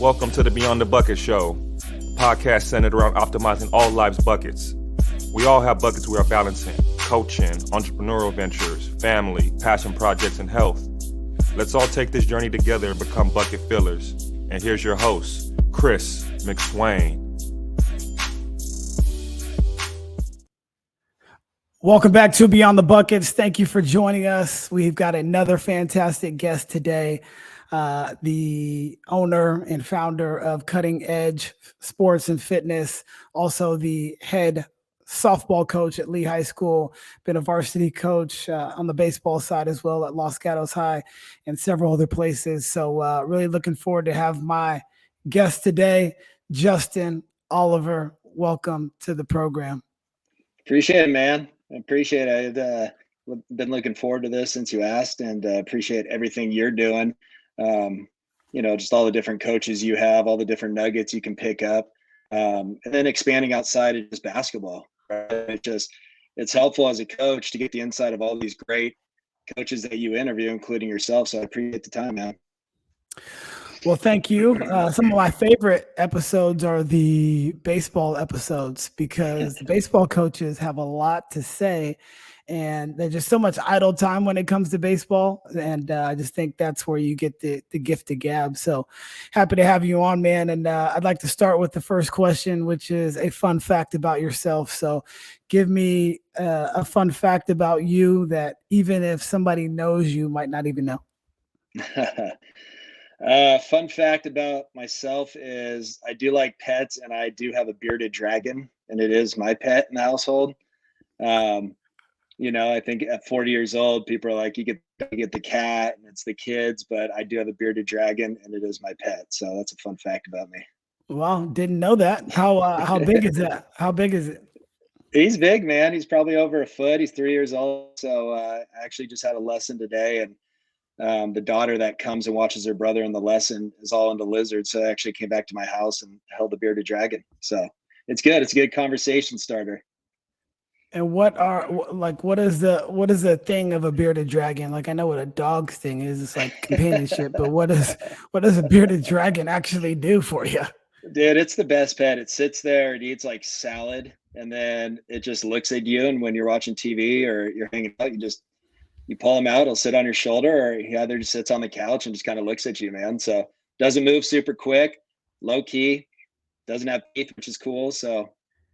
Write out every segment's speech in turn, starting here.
Welcome to the Beyond the Bucket Show, a podcast centered around optimizing all lives' buckets. We all have buckets we are balancing: coaching, entrepreneurial ventures, family, passion projects, and health. Let's all take this journey together and become bucket fillers. And here's your host, Chris McSwain. Welcome back to Beyond the Buckets. Thank you for joining us. We've got another fantastic guest today, the owner and founder of Cutting Edge Sports and Fitness, also the head softball coach at Leigh High School, been a varsity coach on the baseball side as well at Los Gatos High and several other places. So really looking forward to have my guest today, Justin Oliver. Welcome to the program. Appreciate it, man. I appreciate it. I've been looking forward to this since you asked, and appreciate everything you're doing. Just all the different coaches you have, all the different nuggets you can pick up, and then expanding outside of just basketball. Right? It's helpful as a coach to get the insight of all these great coaches that you interview, including yourself. So I appreciate the time, man. Well, thank you. Some of my favorite episodes are the baseball episodes because the baseball coaches have a lot to say, and there's just so much idle time when it comes to baseball. And I just think that's where you get the gift of gab. So happy to have you on, man. And I'd like to start with the first question, which is a fun fact about yourself. So give me a fun fact about you that even if somebody knows you, might not even know. Fun fact about myself is I do like pets, and I do have a bearded dragon, and it is my pet in the household. I think at 40 years old, people are like, you get the cat and it's the kids, but I do have a bearded dragon, and it is my pet. So that's a fun fact about me. Well, didn't know that. How big is that? How big is it? He's big, man. He's probably over a foot. He's 3 years old. So I actually just had a lesson today, and the daughter that comes and watches her brother in the lesson is all into lizards. So I actually came back to my house and held the bearded dragon. So it's good. It's a good conversation starter. And what is the thing of a bearded dragon? Like, I know what a dog's thing is. It's like companionship, but what does a bearded dragon actually do for you? Dude, it's the best pet. It sits there, it eats like salad, and then it just looks at you. And when you're watching TV or you're hanging out, you pull him out, he'll sit on your shoulder, or he either just sits on the couch and just kind of looks at you, man. So doesn't move super quick, low key, doesn't have teeth, which is cool. So,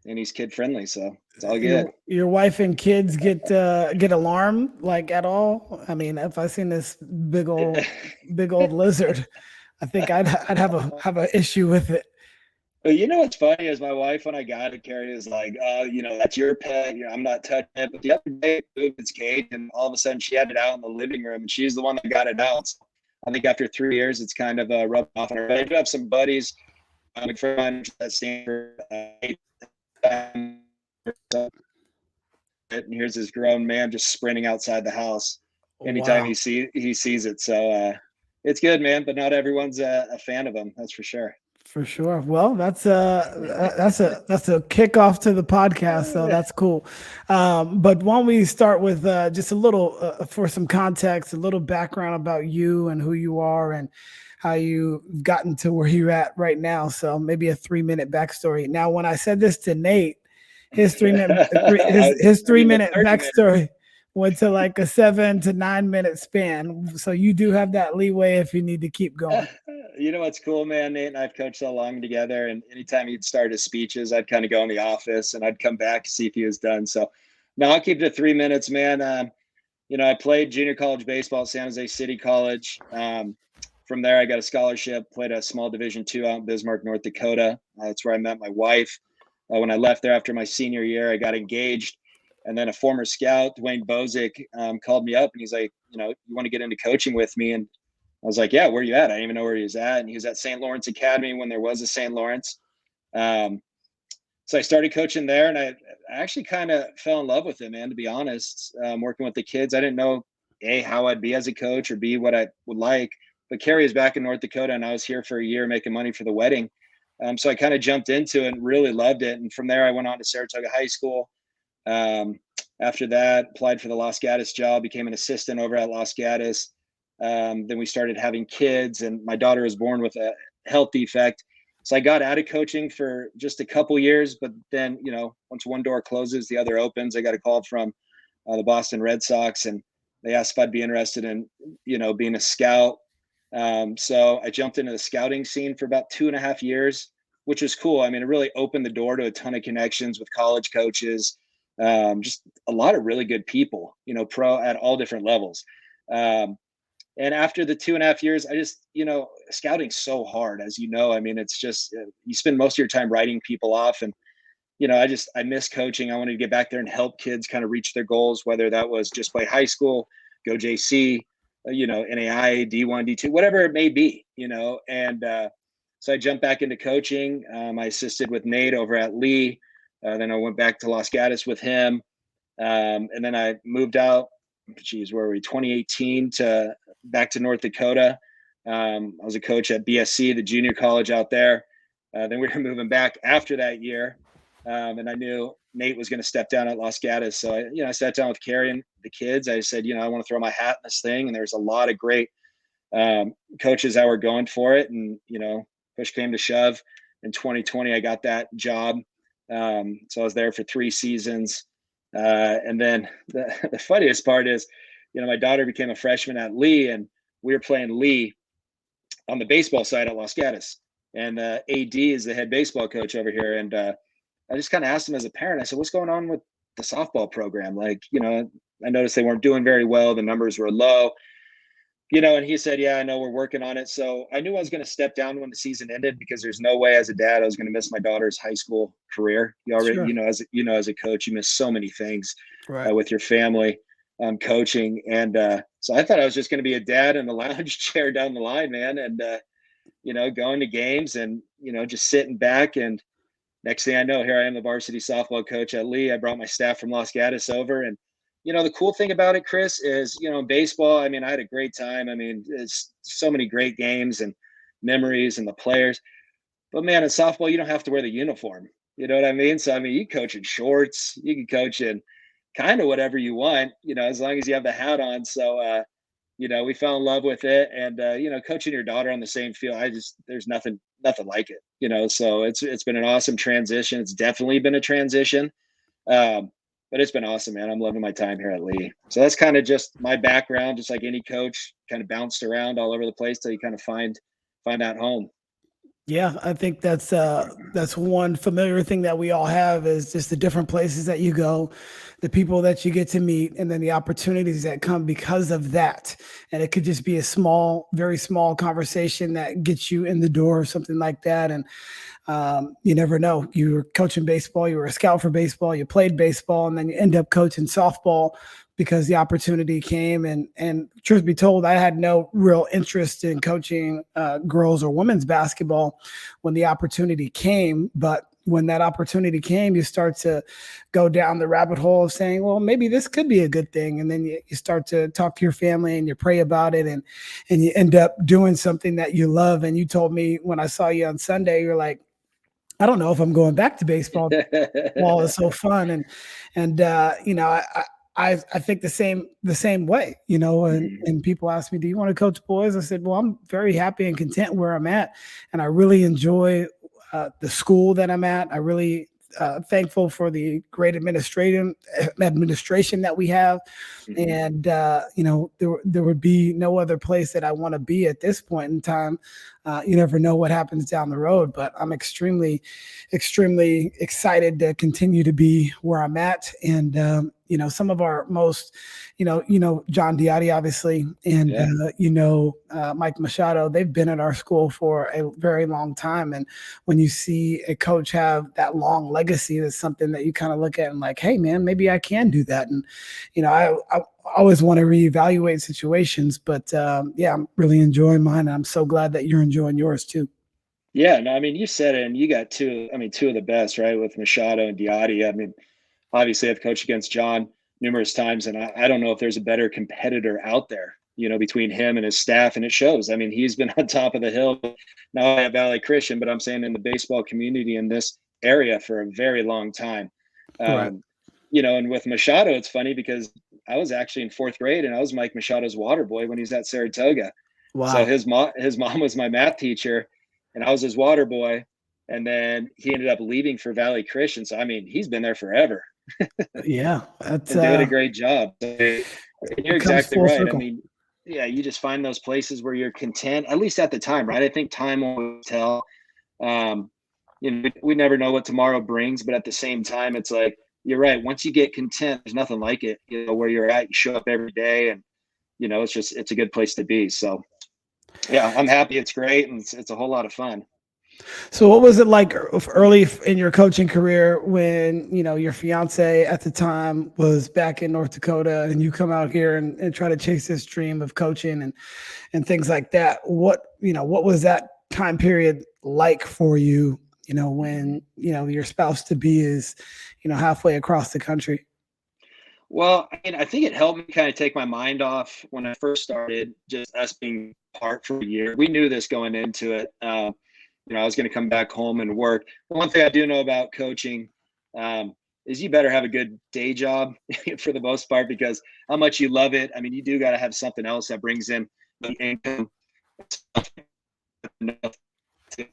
and he's kid friendly, so it's all good. Your wife and kids get alarmed like at all? I mean, if I seen this big old lizard, I think I'd have a issue with it. But you know what's funny is my wife, when I got it, Carrie, is like, that's your pet. I'm not touching it. But the other day, it moved its cage, and all of a sudden, she had it out in the living room, and she's the one that got it out. So I think after 3 years, it's kind of rubbed off on her. But I do have some buddies, friends that Stanford, and here's this grown man just sprinting outside the house anytime he sees it. So it's good, man. But not everyone's a fan of him. That's for sure. For sure. Well, that's a kickoff to the podcast, so that's cool. But why don't we start with just a little, for some context, a little background about you and who you are and how you've gotten to where you're at right now. So maybe a 3-minute backstory. Now, when I said this to Nate, his 3-minute backstory went to like a 7 to 9 minute span. So you do have that leeway if you need to keep going. You know what's cool, man? Nate and I've coached so long together, and anytime he'd start his speeches, I'd kind of go in the office and I'd come back to see if he was done. So now I'll keep it to 3 minutes, man. I played junior college baseball at San Jose City College. From there, I got a scholarship, played a small Division II out in Bismarck, North Dakota. That's where I met my wife. When I left there after my senior year, I got engaged. And then a former scout, Dwayne Bozick, called me up, and he's like, you want to get into coaching with me? And I was like, yeah, where are you at? I didn't even know where he was at. And he was at St. Lawrence Academy when there was a St. Lawrence. So I started coaching there, and I actually kind of fell in love with it, man, to be honest. Working with the kids, I didn't know, A, how I'd be as a coach, or B, what I would like. But Carrie was back in North Dakota, and I was here for a year making money for the wedding. So I kind of jumped into it and really loved it. And from there, I went on to Saratoga High School. After that, applied for the Los Gatos job, became an assistant over at Los Gatos. Then we started having kids, and my daughter was born with a health defect. So I got out of coaching for just a couple years, but then, once one door closes, the other opens. I got a call from the Boston Red Sox, and they asked if I'd be interested in, being a scout. So I jumped into the scouting scene for about 2.5 years, which was cool. I mean, it really opened the door to a ton of connections with college coaches, just a lot of really good people, pro at all different levels. And after the 2.5 years, I just, scouting's so hard, as you know. I mean, it's just you spend most of your time writing people off, and I miss coaching. I wanted to get back there and help kids kind of reach their goals, whether that was just play high school, go JC, NAI, D1, D2, whatever it may be, And so I jumped back into coaching. I assisted with Nate over at Leigh. Then I went back to Los Gatos with him. And then I moved out, where were we, 2018 back to North Dakota. I was a coach at BSC, the junior college out there. Then we were moving back after that year. And I knew Nate was going to step down at Los Gatos. So I sat down with Carrie and the kids. I said, I want to throw my hat in this thing. And there's a lot of great coaches that were going for it. And, push came to shove. In 2020, I got that job. So I was there for 3 seasons. And then the funniest part is, my daughter became a freshman at Leigh, and we were playing Leigh on the baseball side at Los Gatos. And AD is the head baseball coach over here. And I just kind of asked him as a parent, I said, what's going on with the softball program? Like, I noticed they weren't doing very well. The numbers were low, and he said, yeah, I know, we're working on it. So I knew I was going to step down when the season ended, because there's no way as a dad I was going to miss my daughter's high school career. You already, sure. As a coach, you miss so many things with your family, coaching. And so I thought I was just going to be a dad in the lounge chair down the line, man. And, going to games and, just sitting back. And next thing I know, here I am, the varsity softball coach at Leigh. I brought my staff from Los Gatos over. And, the cool thing about it, Chris, is, in baseball, I mean, I had a great time. I mean, it's so many great games and memories and the players. But, man, in softball, you don't have to wear the uniform. You know what I mean? So, I mean, you coach in shorts. You can coach in kind of whatever you want, as long as you have the hat on. So, we fell in love with it. And, coaching your daughter on the same field, there's nothing like it, so it's been an awesome transition. It's definitely been a transition. But it's been awesome, man. I'm loving my time here at Leigh. So that's kind of just my background, just like any coach, kind of bounced around all over the place till you kind of find out home. Yeah, I think that's one familiar thing that we all have, is just the different places that you go, the people that you get to meet, and then the opportunities that come because of that. And it could just be a small, very small conversation that gets you in the door or something like that. And you never know. You were coaching baseball, you were a scout for baseball, you played baseball, and then you end up coaching softball because the opportunity came. And truth be told, I had no real interest in coaching girls or women's basketball when the opportunity came. But when that opportunity came, you start to go down the rabbit hole of saying, well, maybe this could be a good thing. And then you start to talk to your family and you pray about it, and you end up doing something that you love. And you told me when I saw you on Sunday, you're like, I don't know if I'm going back to baseball. Ball is so fun. And I think the same way, and people ask me, do you want to coach boys? I said, well, I'm very happy and content where I'm at. And I really enjoy the school that I'm at. I really thankful for the great administration that we have. And, there would be no other place that I want to be at this point in time. You never know what happens down the road, but I'm extremely, extremely excited to continue to be where I'm at. And, some of our most, John Diotti, obviously, and, Mike Machado, they've been at our school for a very long time. And when you see a coach have that long legacy, that's something that you kind of look at and like, hey, man, maybe I can do that. And, I always want to reevaluate situations, but I'm really enjoying mine. And I'm so glad that you're enjoying yours too. Yeah, no, I mean, you said it, and you got two of the best, right? With Machado and Diotti. I mean, obviously I've coached against John numerous times, and I don't know if there's a better competitor out there, between him and his staff, and it shows. I mean, he's been on top of the hill now at Valley Christian, but I'm saying in the baseball community in this area for a very long time. Right. And with Machado, it's funny because I was actually in fourth grade, and I was Mike Machado's water boy when he was at Saratoga. So Wow. his mom was my math teacher, and I was his water boy. And then he ended up leaving for Valley Christian. So I mean, he's been there forever Yeah, that's and doing a great job. So, you're it comes exactly full right. I circle. mean, yeah, you just find those places where you're content, at least at the time, right? I think time will tell. Um, we never know what tomorrow brings, but at the same time, it's like you're right. Once you get content, there's nothing like it. Where you're at, you show up every day, and it's a good place to be. So yeah, I'm happy. It's great, and it's a whole lot of fun. So what was it like early in your coaching career when, your fiance at the time was back in North Dakota and you come out here and try to chase this dream of coaching and things like that? What was that time period like for you, when, your spouse to be is, halfway across the country? Well, I mean, I think it helped me kind of take my mind off when I first started, just us being apart for a year. We knew this going into it. I was going to come back home and work. One thing I do know about coaching is you better have a good day job for the most part, because how much you love it. I mean, you do got to have something else that brings in the income to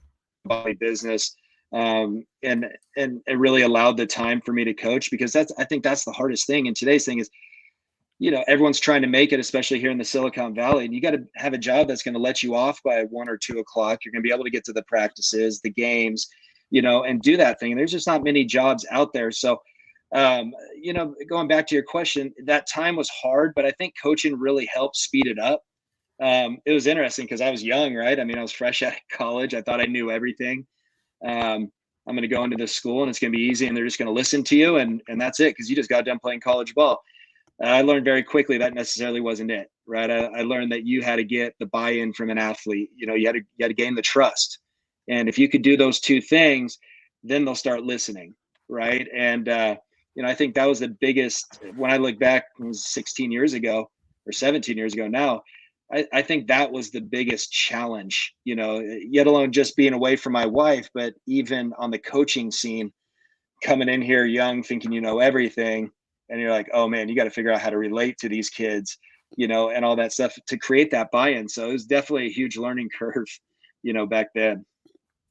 body business. And it really allowed the time for me to coach, because I think that's the hardest thing. And today's thing is, everyone's trying to make it, especially here in the Silicon Valley. And you got to have a job that's going to let you off by 1 or 2 o'clock. You're going to be able to get to the practices, the games, and do that thing. And there's just not many jobs out there. So, going back to your question, that time was hard, but I think coaching really helped speed it up. It was interesting because I was young, right? I mean, I was fresh out of college. I thought I knew everything. I'm going to go into this school and it's going to be easy, and they're just going to listen to you, and that's it, because you just got done playing college ball. I learned very quickly that necessarily wasn't it, right? I learned that you had to get the buy-in from an athlete. You had to gain the trust, and if you could do those two things, then they'll start listening, right? And I think that was the biggest. When I look back, it was 16 years ago or 17 years ago now. I think that was the biggest challenge, yet alone just being away from my wife, but even on the coaching scene, coming in here young, thinking you know everything, and you're like, oh man, you got to figure out how to relate to these kids, and all that stuff to create that buy-in. So it was definitely a huge learning curve, back then.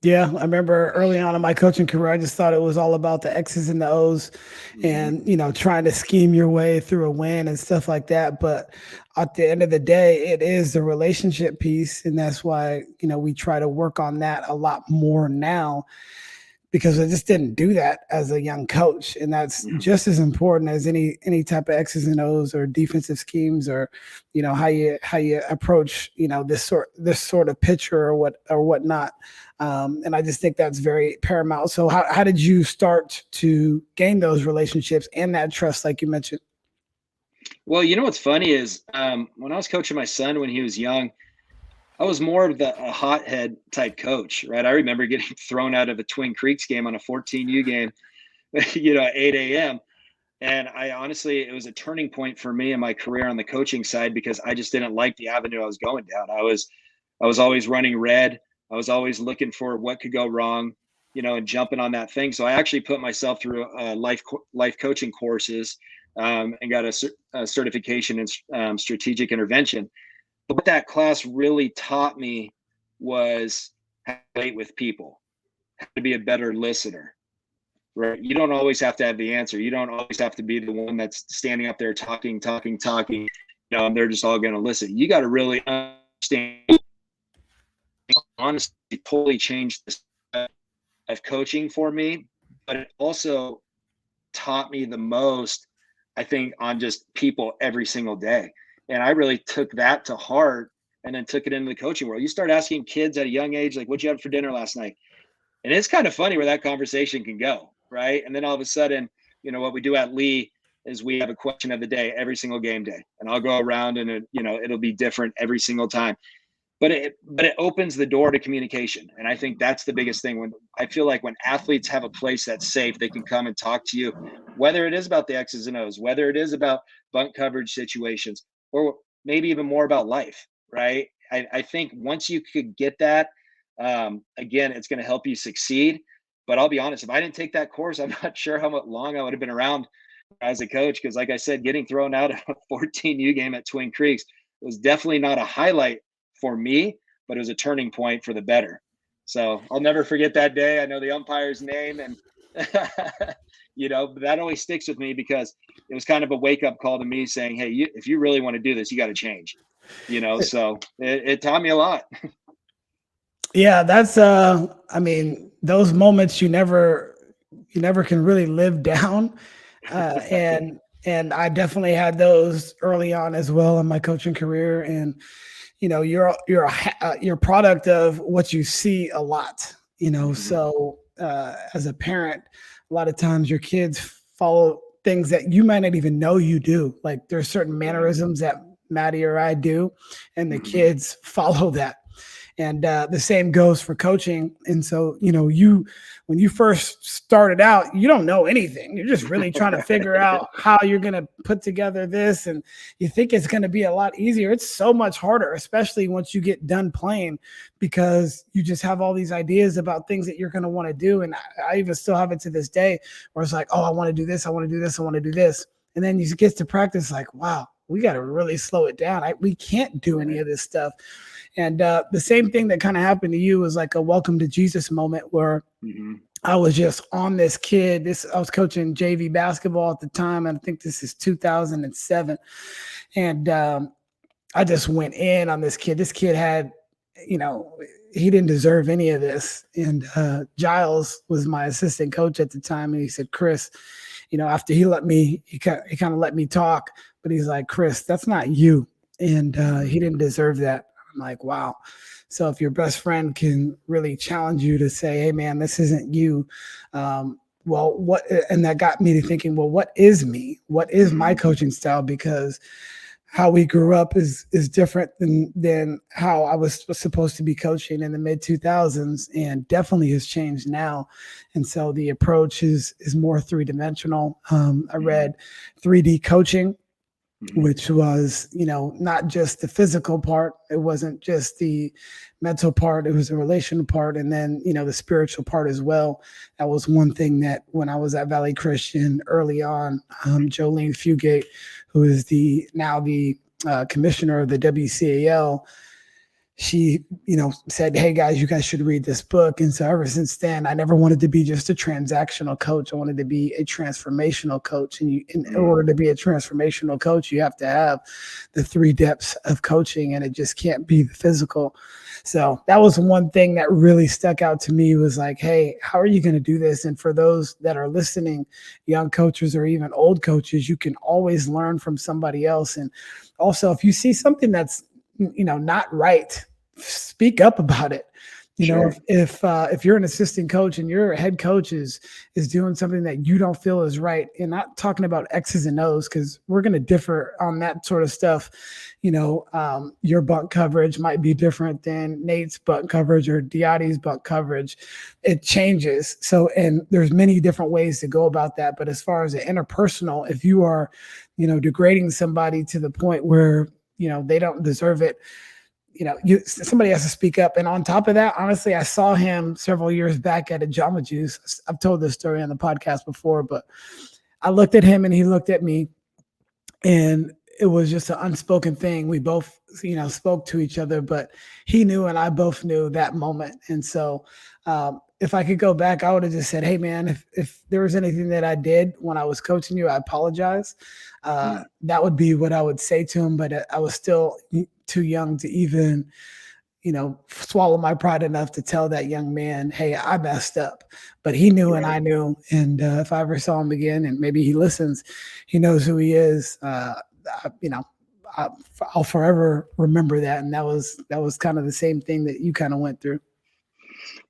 Yeah, I remember early on in my coaching career, I just thought it was all about the X's and the O's and, trying to scheme your way through a win and stuff like that. But at the end of the day, it is the relationship piece. And that's why, we try to work on that a lot more now, because I just didn't do that as a young coach. And that's just as important as any type of X's and O's or defensive schemes, or, how you approach, this sort of pitcher or whatnot. And I just think that's very paramount. So how did you start to gain those relationships and that trust, like you mentioned? Well, what's funny is when I was coaching my son when he was young, I was more of a hothead type coach, right? I remember getting thrown out of a Twin Creeks game on a 14U game, at 8 a.m. And I honestly, it was a turning point for me in my career on the coaching side, because I just didn't like the avenue I was going down. I was always running red. I was always looking for what could go wrong, and jumping on that thing. So I actually put myself through life coaching courses and got a certification in strategic intervention. But what that class really taught me was how to relate with people, how to be a better listener, right? You don't always have to have the answer. You don't always have to be the one that's standing up there talking, and they're just all going to listen. You got to really understand. Honestly, totally changed the style of coaching for me, but it also taught me the most, I think, on just people every single day. And I really took that to heart and then took it into the coaching world. You start asking kids at a young age, like, what'd you have for dinner last night? And it's kind of funny where that conversation can go, right? And then all of a sudden, what we do at Leigh is we have a question of the day every single game day. And I'll go around and it'll be different every single time. But it opens the door to communication. And I think that's the biggest thing. When I feel like when athletes have a place that's safe, they can come and talk to you, whether it is about the X's and O's, whether it is about bunt coverage situations, or maybe even more about life, right? I think once you could get that, again, it's going to help you succeed. But I'll be honest, if I didn't take that course, I'm not sure how long I would have been around as a coach. Cause like I said, getting thrown out of a 14U game at Twin Creeks was definitely not a highlight for me, but it was a turning point for the better. So I'll never forget that day. I know the umpire's name, and that always sticks with me because it was kind of a wake up call to me saying, hey, if you really want to do this, you got to change, so it taught me a lot. Yeah, that's those moments you never can really live down. And I definitely had those early on as well in my coaching career. And you're a product of what you see a lot. So as a parent, a lot of times your kids follow things that you might not even know you do. Like there's certain mannerisms that Maddie or I do, and the kids follow that. And the same goes for coaching. And so, when you first started out, you don't know anything. You're just really trying to figure out how you're going to put together this. And you think it's going to be a lot easier. It's so much harder, especially once you get done playing, because you just have all these ideas about things that you're going to want to do. And I even still have it to this day where it's like, oh, I want to do this. I want to do this. I want to do this. And then you get to practice like, wow, we got to really slow it down. We can't do any of this stuff. And the same thing that kind of happened to you was like a welcome to Jesus moment where I was just on this kid. I was coaching JV basketball at the time, and I think this is 2007. And I just went in on this kid. This kid had, he didn't deserve any of this. And Giles was my assistant coach at the time, and he said, Chris, after he kind of let me talk, but he's like, Chris, that's not you. And he didn't deserve that. I'm like, wow. So if your best friend can really challenge you to say, hey man, this isn't you. What, and that got me to thinking, well, what is me? What is my coaching style? Because how we grew up is different than how I was supposed to be coaching in the mid 2000s, and definitely has changed now. And so the approach is more 3-dimensional. I read 3D coaching, which was, not just the physical part. It wasn't just the mental part. It was the relational part. And then, the spiritual part as well. That was one thing that when I was at Valley Christian early on, Jolene Fugate, who is now the commissioner of the WCAL, she, said, hey guys, you guys should read this book. And so ever since then, I never wanted to be just a transactional coach. I wanted to be a transformational coach. And in order to be a transformational coach, you have to have the 3 depths of coaching, and it just can't be the physical. So that was one thing that really stuck out to me, was like, hey, how are you going to do this? And for those that are listening, young coaches or even old coaches, you can always learn from somebody else. And also, if you see something that's not right, speak up about it. If you're an assistant coach and your head coach is doing something that you don't feel is right, and not talking about X's and O's, because we're going to differ on that sort of stuff. Your bunt coverage might be different than Nate's bunt coverage or Diotti's bunt coverage. It changes. So, and there's many different ways to go about that. But as far as the interpersonal, if you are, degrading somebody to the point where, they don't deserve it, somebody has to speak up. And on top of that, honestly, I saw him several years back at a Jamba Juice. I've told this story on the podcast before, but I looked at him and he looked at me, and it was just an unspoken thing. We both, spoke to each other, but he knew and I both knew that moment. And so if I could go back, I would have just said, hey man, if there was anything that I did when I was coaching you, I apologize. That would be what I would say to him. But I was still too young to even, swallow my pride enough to tell that young man, hey, I messed up. But he knew and I knew. And if I ever saw him again, and maybe he listens, he knows who he is. I'll forever remember that. And that was kind of the same thing that you kind of went through.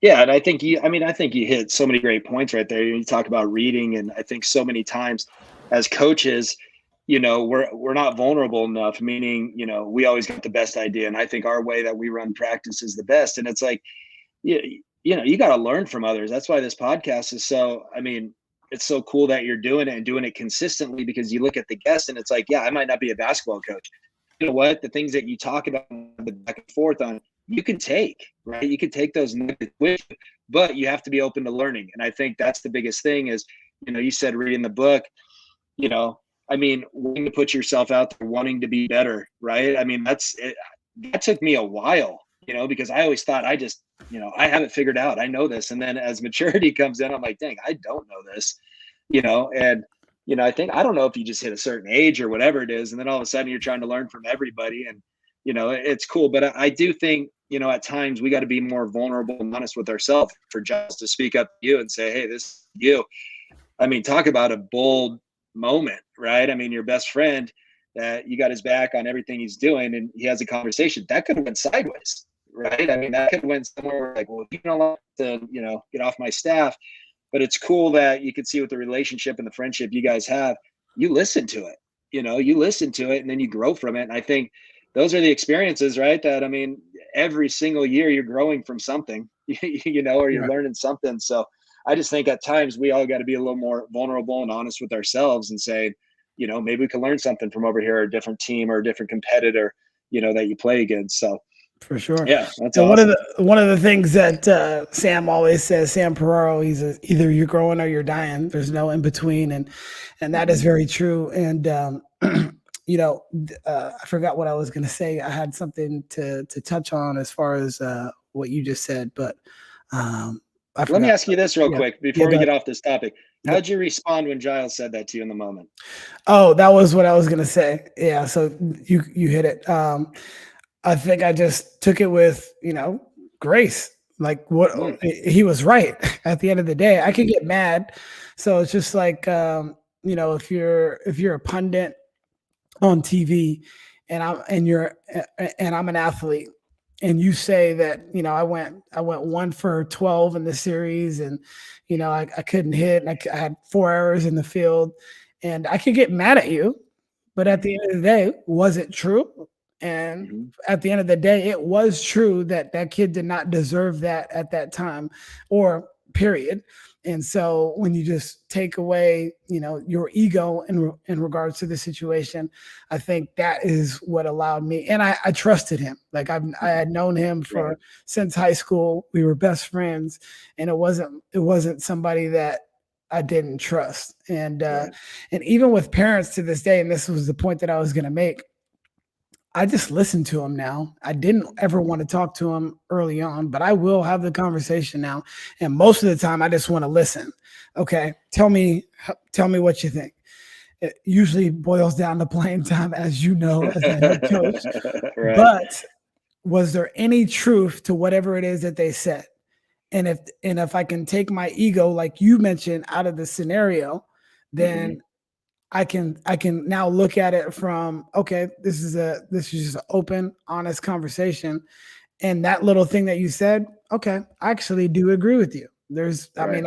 Yeah. And I think you hit so many great points right there. You talk about reading, and I think so many times as coaches, we're not vulnerable enough, meaning, we always got the best idea. And I think our way that we run practice is the best. And it's like, you got to learn from others. That's why this podcast is it's so cool that you're doing it and doing it consistently, because you look at the guests and it's like, yeah, I might not be a basketball coach. You know what? The things that you talk about the back and forth on, you can take, right? You can take those nuggets with you, but you have to be open to learning. And I think that's the biggest thing is, you said reading the book. you know, I mean, wanting to put yourself out there, wanting to be better, right? I mean, that took me a while, because I always thought I have it figured out. I know this. And then as maturity comes in, I'm like, dang, I don't know this, and I don't know if you just hit a certain age or whatever it is, and then all of a sudden you're trying to learn from everybody, and it's cool. But I do think, at times we got to be more vulnerable and honest with ourselves for just to speak up to you and say, hey, this is you. I mean, talk about a bold moment, right? I mean, your best friend that you got his back on everything he's doing, and he has a conversation that could have went sideways, right? I mean, that could have went somewhere like, well, you don't want to, get off my staff. But it's cool that you can see with the relationship and the friendship you guys have, you listen to it, you listen to it and then you grow from it. And I think those are the experiences, right? That, I mean, every single year you're growing from something, or you're learning something. So I just think at times we all got to be a little more vulnerable and honest with ourselves and say, maybe we can learn something from over here, or a different team or a different competitor, that you play against. So for sure. Yeah, that's awesome. One of the things that Sam always says, Sam Peraro, he's either you're growing or you're dying. There's no in between, and that is very true. And I forgot what I was going to say. I had something to touch on as far as what you just said, but let me ask you this real quick before we get off this topic. How'd you respond when Giles said that to you in the moment? Oh, that was what I was going to say. Yeah, so you hit it. I think I just took it with, grace. Like what he was right at the end of the day. I could get mad. So it's just like, if you're a pundit on TV and I'm an athlete and you say that, I went 1 for 12 in the series and, I couldn't hit and I had 4 errors in the field and I could get mad at you. But at the end of the day, was it true? And at the end of the day, it was true that that kid did not deserve that at that time or period. And so when you just take away, your ego in regards to the situation, I think that is what allowed me. And I trusted him. Like I had known him since high school. We were best friends, and it wasn't somebody that I didn't trust. And and even with parents to this day, and this was the point that I was going to make, I just listen to him now. I didn't ever want to talk to him early on, but I will have the conversation now. And most of the time I just want to listen. Okay. Tell me what you think. It usually boils down to playing time, as you know, as a head coach. But was there any truth to whatever it is that they said? And if I can take my ego, like you mentioned, out of the scenario, then I can now look at it from, okay, this is just an open, honest conversation. And that little thing that you said, okay, I actually do agree with you. I mean,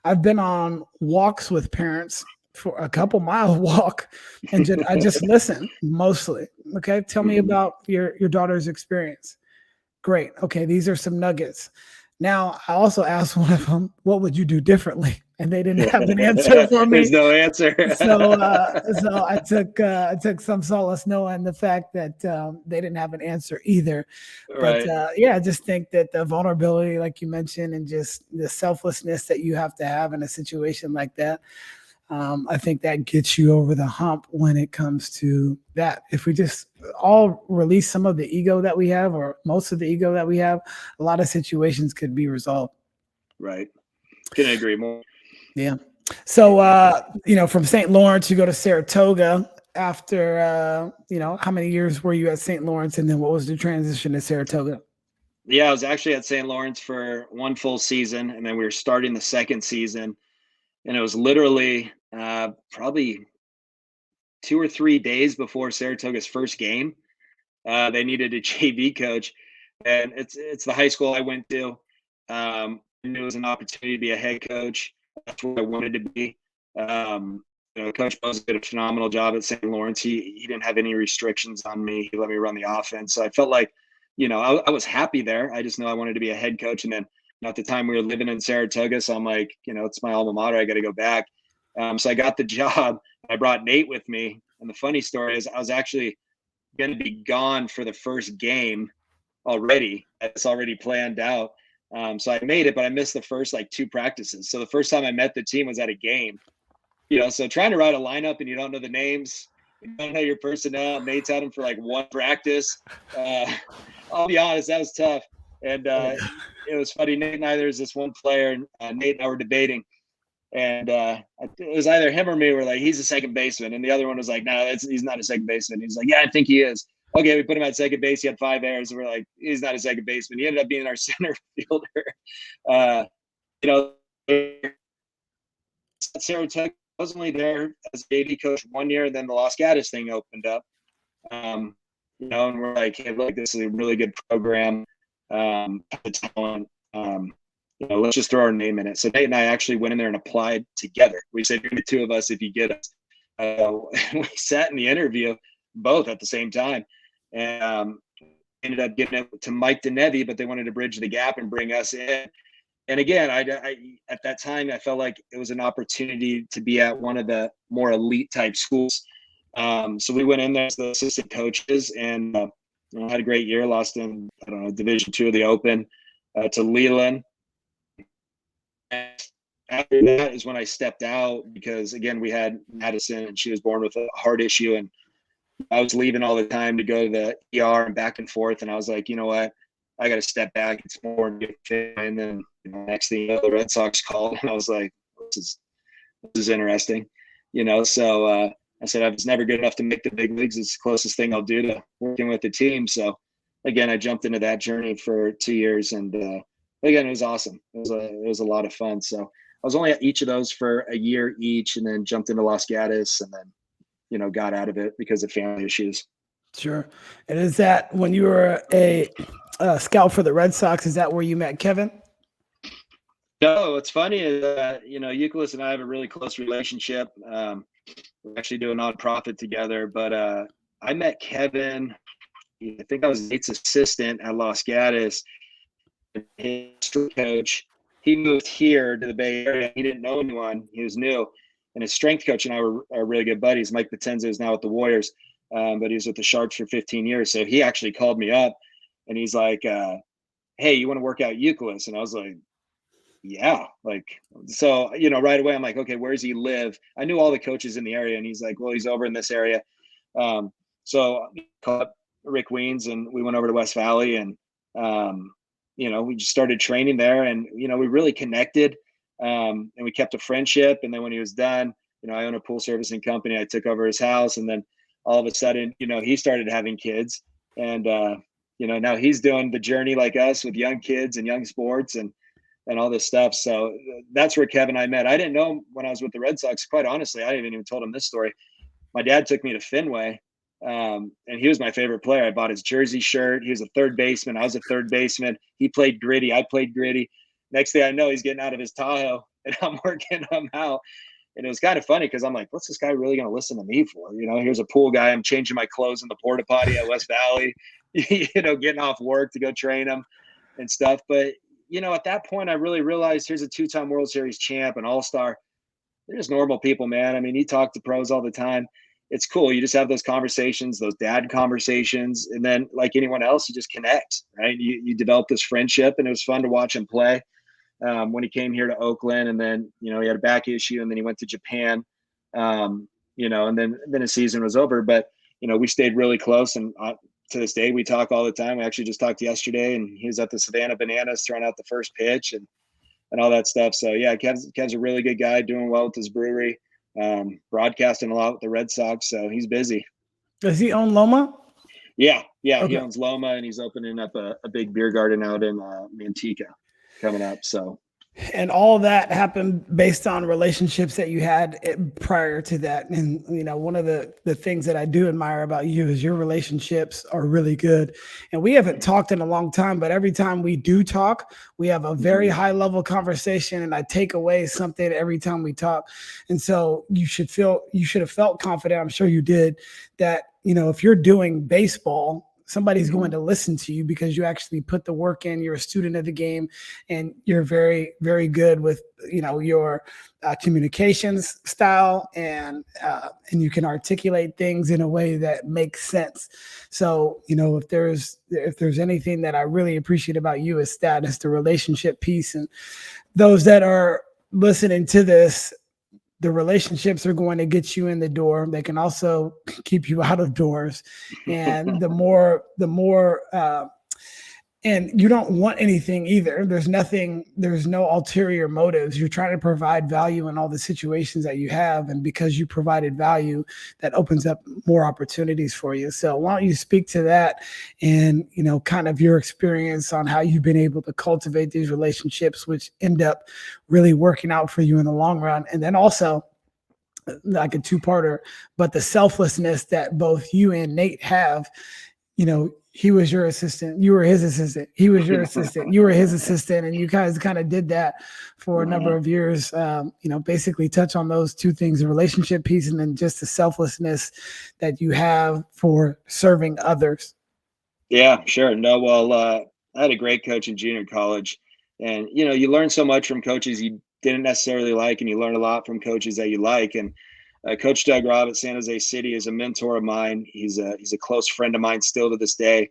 I've been on walks with parents for a couple mile walk and I just listen mostly. Okay. Tell me about your daughter's experience. Great. Okay. These are some nuggets. Now, I also asked one of them, what would you do differently? And they didn't have an answer for me. There's no answer. So I took some solace knowing the fact that they didn't have an answer either. But I just think that the vulnerability, like you mentioned, and just the selflessness that you have to have in a situation like that, I think that gets you over the hump when it comes to that. If we just all release some of the ego that we have, or most of the ego that we have, a lot of situations could be resolved. Right. Couldn't agree more. Yeah. So, from St. Laurence, you go to Saratoga after, how many years were you at St. Laurence? And then what was the transition to Saratoga? Yeah, I was actually at St. Laurence for 1 full season, and then we were starting the second season. And it was literally probably 2 or 3 days before Saratoga's first game. They needed a JV coach, and it's the high school I went to. It was an opportunity to be a head coach. That's where I wanted to be. Coach Buzz did a phenomenal job at St. Laurence. He didn't have any restrictions on me. He let me run the offense. So I felt like, I was happy there. I just know I wanted to be a head coach. And then at the time we were living in Saratoga, so I'm like, it's my alma mater. I got to go back. So I got the job. I brought Nate with me. And the funny story is I was actually going to be gone for the first game already. It's already planned out. So I made it, but I missed the first 2 practices. So the first time I met the team was at a game. So trying to write a lineup and you don't know the names, you don't know your personnel. Nate's had them for like one practice. I'll be honest, that was tough. And it was funny. Nate and I, there's this one player, and Nate and I were debating. And it was either him or me. We're like, he's a second baseman. And the other one was like, no, he's not a second baseman. He's like, yeah, I think he is. Okay, we put him at second base. He had 5 errors. And we're like, he's not a second baseman. He ended up being our center fielder. Saratoga, I was only there as a AD coach 1 year, and then the Los Gatos thing opened up. And we're like, hey, look, this is a really good program. Talent. Let's just throw our name in it. So Nate and I actually went in there and applied together. We said, you're the 2 of us if you get us. We sat in the interview both at the same time, and ended up getting it to Mike DeNevy, but they wanted to bridge the gap and bring us in. And again, I at that time, I felt like it was an opportunity to be at one of the more elite type schools. So we went in there as the assistant coaches, and had a great year. Lost in, Division II of the Open to Leland. And after that is when I stepped out, because again, we had Madison, and she was born with a heart issue, and I was leaving all the time to go to the ER and back and forth. And I was like, you know what, I got to step back. It's more important. And then next thing you know, the Red Sox called, and I was like, this is interesting, So I said, I was never good enough to make the big leagues. It's the closest thing I'll do to working with the team. So again, I jumped into that journey for 2 years, and again, it was awesome. It was a lot of fun. So I was only at each of those for a year each, and then jumped into Los Gatos, and then got out of it because of family issues. Sure. And is that when you were a scout for the Red Sox, is that where you met Kevin? No, what's funny is Euclid and I have a really close relationship. We actually do a nonprofit together, but I met Kevin, I think I was Nate's assistant at Los Gatos. His coach, he moved here to the Bay Area. He didn't know anyone. He was new. And his strength coach and I are really good buddies. Mike Potenza is now with the Warriors, but he was with the Sharks for 15 years. So he actually called me up, and he's like, hey, you want to work out Euclid? And I was like, yeah. So, right away I'm like, okay, where does he live? I knew all the coaches in the area, and he's like, well, he's over in this area. So I called up Rick Weens, and we went over to West Valley, and, we just started training there, and, we really connected. And we kept a friendship. And then when he was done, I own a pool servicing company. I took over his house, and then all of a sudden, he started having kids, and, now he's doing the journey like us with young kids and young sports and all this stuff. So that's where Kevin and I met. I didn't know him when I was with the Red Sox. Quite honestly, I haven't even told him this story. My dad took me to Fenway, and he was my favorite player. I bought his jersey shirt. He was a third baseman. I was a third baseman. He played gritty. I played gritty. Next thing I know, he's getting out of his Tahoe, and I'm working him out. And it was kind of funny because I'm like, what's this guy really going to listen to me for? Here's a pool guy. I'm changing my clothes in the porta potty at West Valley, getting off work to go train him and stuff. But, at that point, I really realized here's a 2-time World Series champ, an all-star. They're just normal people, man. I mean, you talk to pros all the time. It's cool. You just have those conversations, those dad conversations. And then like anyone else, you just connect, right? You develop this friendship, and it was fun to watch him play. When he came here to Oakland, and then, he had a back issue, and then he went to Japan, and then his season was over. But, we stayed really close, and to this day, we talk all the time. We actually just talked yesterday, and he was at the Savannah Bananas throwing out the first pitch and all that stuff. So yeah, Kev's a really good guy, doing well with his brewery, broadcasting a lot with the Red Sox. So he's busy. Does he own Loma? Yeah. Okay. He owns Loma, and he's opening up a big beer garden out in Manteca coming up. So, and all of that happened based on relationships that you had prior to that. And, one of the things that I do admire about you is your relationships are really good. And we haven't talked in a long time, but every time we do talk, we have a very high level conversation, and I take away something every time we talk. And so you should have felt confident. I'm sure you did, that, if you're doing baseball, somebody's going to listen to you because you actually put the work in. You're a student of the game, and you're very, very good with, your communications style, and you can articulate things in a way that makes sense. So, if there's anything that I really appreciate about you, is the relationship piece. And those that are listening to this, the relationships are going to get you in the door. They can also keep you out of doors. And the more, and you don't want anything either. There's no ulterior motives. You're trying to provide value in all the situations that you have. And because you provided value, that opens up more opportunities for you. So why don't you speak to that and, kind of your experience on how you've been able to cultivate these relationships, which end up really working out for you in the long run. And then also, like a two-parter, but the selflessness that both you and Nate have. He was your assistant, you were his assistant, he was your assistant, you were his assistant, and you guys kind of did that for a number of years. Basically touch on those two things, the relationship piece and then just the selflessness that you have for serving others. Yeah, sure. No, well, I had a great coach in junior college, and you learn so much from coaches you didn't necessarily like, and you learn a lot from coaches that you like. And Coach Doug Robb at San Jose City is a mentor of mine. He's a close friend of mine still to this day.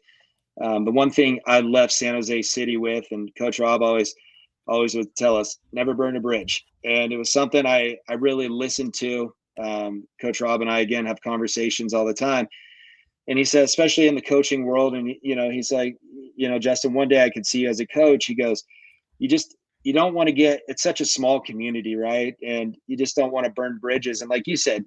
The one thing I left San Jose City with, and Coach Robb always would tell us, never burn a bridge. And it was something I really listened to. Coach Robb and I, again, have conversations all the time. And he said, especially in the coaching world, and, he's like, Justin, one day I could see you as a coach. He goes, you don't want to it's such a small community, right? And you just don't want to burn bridges. And like you said,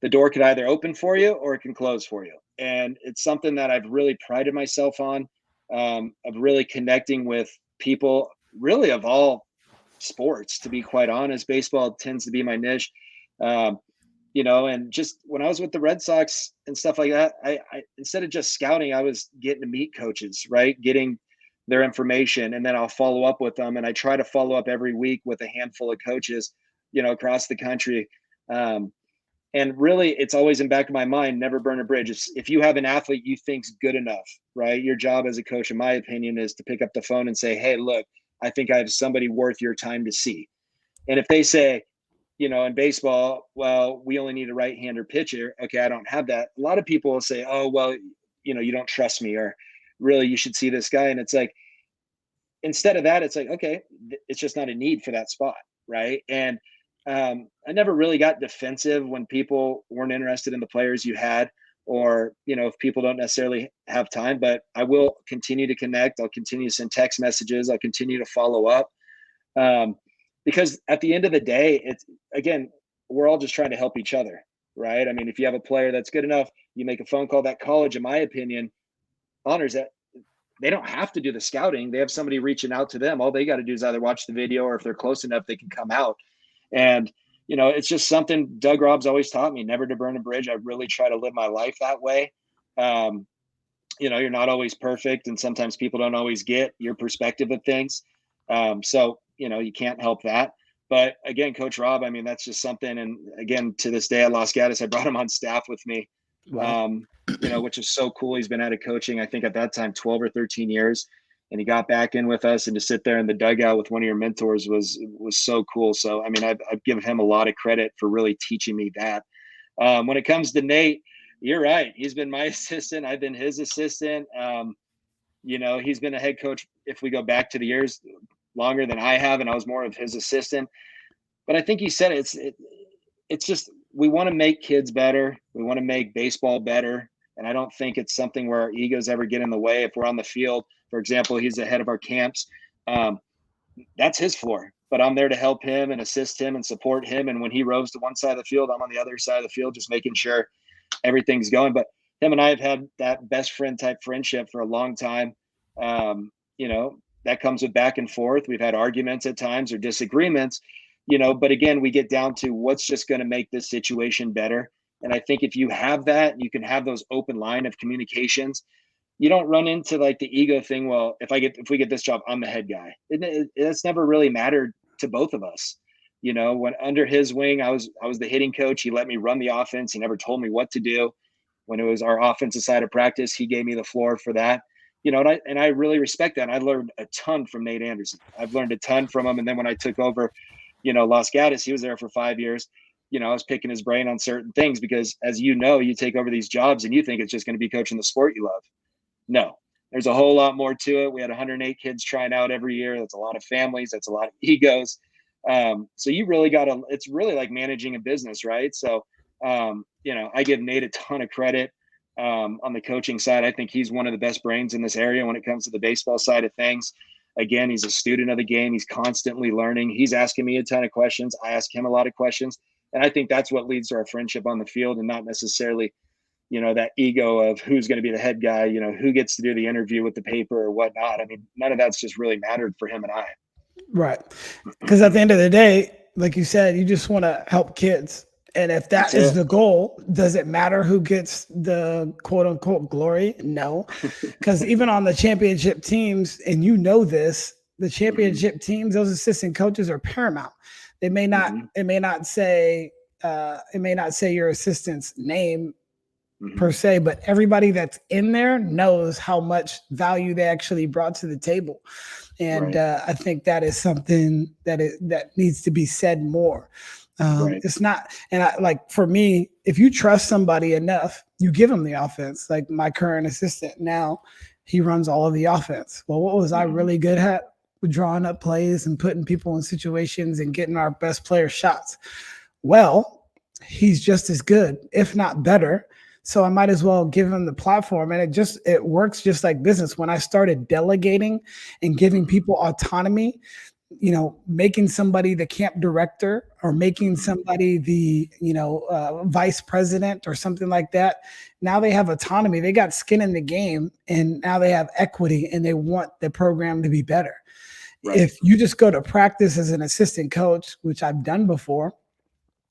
the door could either open for you or it can close for you. And it's something that I've really prided myself on, of really connecting with people really of all sports, to be quite honest. Baseball tends to be my niche. And just when I was with the Red Sox and stuff like that, I instead of just scouting, I was getting to meet coaches, right? Getting their information, and then I'll follow up with them. And I try to follow up every week with a handful of coaches, across the country. And really, it's always in the back of my mind, never burn a bridge. If you have an athlete you think's good enough, right? Your job as a coach, in my opinion, is to pick up the phone and say, hey, look, I think I have somebody worth your time to see. And if they say, in baseball, well, we only need a right-hander pitcher. Okay, I don't have that. A lot of people will say, oh, well, you don't trust me, or really, you should see this guy. And it's like, instead of that, it's like, okay, it's just not a need for that spot, right? And I never really got defensive when people weren't interested in the players you had, or, if people don't necessarily have time, but I will continue to connect. I'll continue to send text messages. I'll continue to follow up. Because at the end of the day, we're all just trying to help each other, right? I mean, if you have a player that's good enough, you make a phone call. That college, in my opinion, honors that. They don't have to do the scouting. They have somebody reaching out to them. All they got to do is either watch the video, or if they're close enough, they can come out. And, it's just something Doug Robb's always taught me, never to burn a bridge. I really try to live my life that way. You're not always perfect, and sometimes people don't always get your perspective of things. So you can't help that. But again, Coach Robb, I mean, that's just something. And again, to this day at Los Gatos, I brought him on staff with me. Wow. Which is so cool. He's been out of coaching, I think at that time, 12 or 13 years. And he got back in with us, and to sit there in the dugout with one of your mentors was so cool. So, I mean, I've given him a lot of credit for really teaching me that. When it comes to Nate, you're right. He's been my assistant. I've been his assistant. He's been a head coach, if we go back to the years, longer than I have, and I was more of his assistant. But I think he said it's just, we want to make kids better. We want to make baseball better. And I don't think it's something where our egos ever get in the way. If we're on the field, for example, he's the head of our camps. That's his floor, but I'm there to help him and assist him and support him. And when he roves to one side of the field, I'm on the other side of the field, just making sure everything's going. But him and I have had that best friend type friendship for a long time. That comes with back and forth. We've had arguments at times or disagreements, but again, we get down to what's just going to make this situation better. And I think if you have that, you can have those open line of communications. You don't run into like the ego thing. Well, if we get this job, I'm the head guy. That's never really mattered to both of us. When under his wing, I was the hitting coach. He let me run the offense. He never told me what to do. When it was our offensive side of practice, he gave me the floor for that. And I really respect that. And I learned a ton from Nate Anderson. I've learned a ton from him. And then when I took over, Los Gatos, he was there for 5 years. I was picking his brain on certain things because, as you take over these jobs and you think it's just going to be coaching the sport you love. No, there's a whole lot more to it. We had 108 kids trying out every year. That's a lot of families. That's a lot of egos. So you really it's really like managing a business, right? So, I give Nate a ton of credit on the coaching side. I think he's one of the best brains in this area when it comes to the baseball side of things. Again, he's a student of the game. He's constantly learning. He's asking me a ton of questions. I ask him a lot of questions. And I think that's what leads to our friendship on the field, and not necessarily, that ego of who's going to be the head guy, who gets to do the interview with the paper or whatnot. I mean, none of that's just really mattered for him and I. Right. Because at the end of the day, like you said, you just want to help kids. And if that is the goal, does it matter who gets the quote unquote glory? No. Because even on the championship teams, and the championship teams, those assistant coaches are paramount. They may not, it may not say your assistant's name per se, but everybody that's in there knows how much value they actually brought to the table. And I think that is something that needs to be said more. It's not, and for me, if you trust somebody enough, you give them the offense. Like my current assistant now, he runs all of the offense. Well, what was I really good at? Drawing up plays and putting people in situations and getting our best player shots. Well, he's just as good, if not better. So I might as well give him the platform. And it works just like business. When I started delegating and giving people autonomy, making somebody the camp director or making somebody the, vice president or something like that. Now they have autonomy. They got skin in the game, and now they have equity, and they want the program to be better. Right. If you just go to practice as an assistant coach, which I've done before,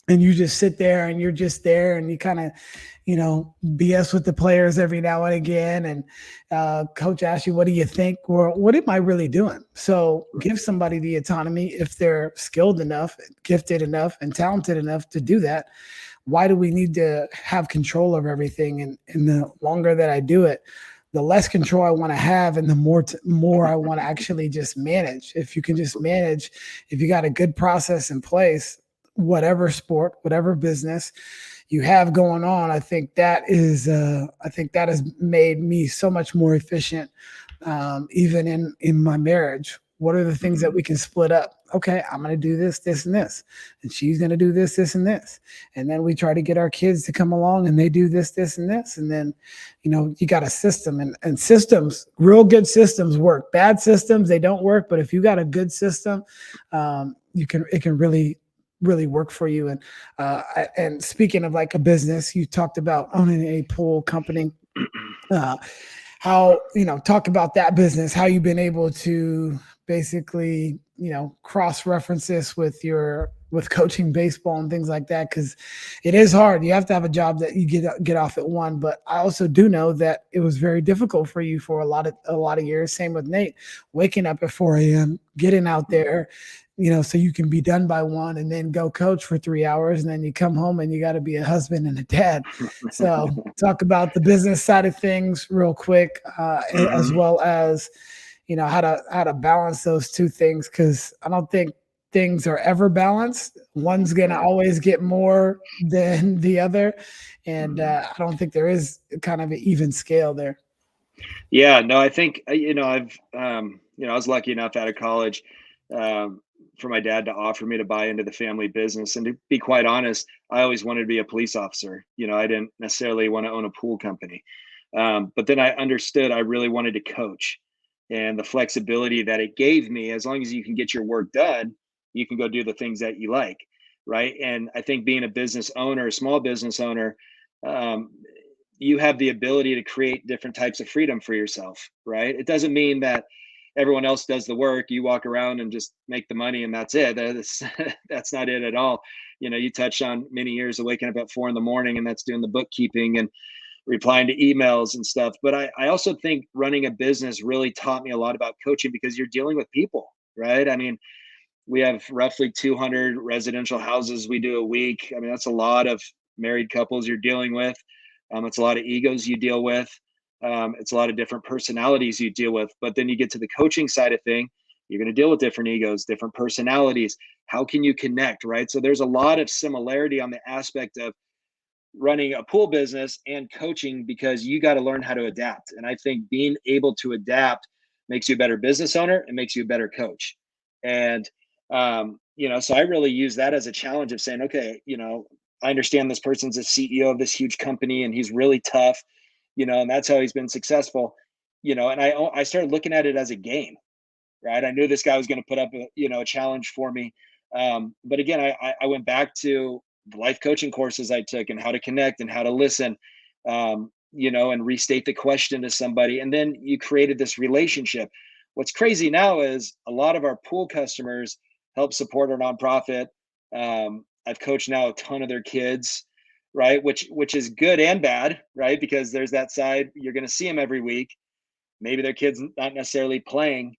and you just sit there and you're just there and you kind of, BS with the players every now and again. And coach asks you, what do you think? Or what am I really doing? So give somebody the autonomy if they're skilled enough, gifted enough, and talented enough to do that. Why do we need to have control of everything? And the longer that I do it, the less control I want to have, and the more I want to actually just manage. If you can just manage, if you got a good process in place, whatever sport, whatever business you have going on, I think that has made me so much more efficient, even in my marriage. What are the things that we can split up? Okay, I'm going to do this, this, and this. And she's going to do this, this, and this. And then we try to get our kids to come along and they do this, this, and this. And then, you got a system, and systems, real good systems work. Bad systems, they don't work. But if you got a good system, it can really work for you. And speaking of like a business, you talked about owning a pool company. How, talk about that business, how you've been able to basically, cross-reference this with coaching baseball and things like that, because it is hard. You have to have a job that you get off at 1. But I also do know that it was very difficult for you for a lot of years. Same with Nate, waking up at 4 a.m., getting out there, so you can be done by 1 and then go coach for 3 hours. And then you come home and you got to be a husband and a dad. So talk about the business side of things real quick, as well as, how to balance those two things. Cause I don't think things are ever balanced. One's going to always get more than the other. And I don't think there is kind of an even scale there. Yeah, no, I think, I was lucky enough out of college, for my dad to offer me to buy into the family business. And to be quite honest, I always wanted to be a police officer. I didn't necessarily want to own a pool company. But then I understood I really wanted to coach, and the flexibility that it gave me. As long as you can get your work done, you can go do the things that you like. Right. And I think being a business owner, a small business owner, you have the ability to create different types of freedom for yourself. Right. It doesn't mean that everyone else does the work. You walk around and just make the money and that's it. That's not it at all. You touched on many years of waking up at 4 a.m, and that's doing the bookkeeping and replying to emails and stuff. But I also think running a business really taught me a lot about coaching, because you're dealing with people, right? I mean, we have roughly 200 residential houses we do a week. I mean, that's a lot of married couples you're dealing with. It's a lot of egos you deal with. It's a lot of different personalities you deal with. But then you get to the coaching side of thing, you're going to deal with different egos, different personalities. How can you connect, right? So there's a lot of similarity on the aspect of running a pool business and coaching, because you got to learn how to adapt. And I think being able to adapt makes you a better business owner and makes you a better coach. And So I really use that as a challenge of saying, okay, I understand this person's a CEO of this huge company and he's really tough, and that's how he's been successful, and I started looking at it as a game, right? I knew this guy was going to put up a challenge for me. But again, I went back to the life coaching courses I took and how to connect and how to listen, and restate the question to somebody. And then you created this relationship. What's crazy now is a lot of our pool customers help support our nonprofit. I've coached now a ton of their kids, right? Which is good and bad, right? Because there's that side, you're going to see them every week. Maybe their kids not necessarily playing,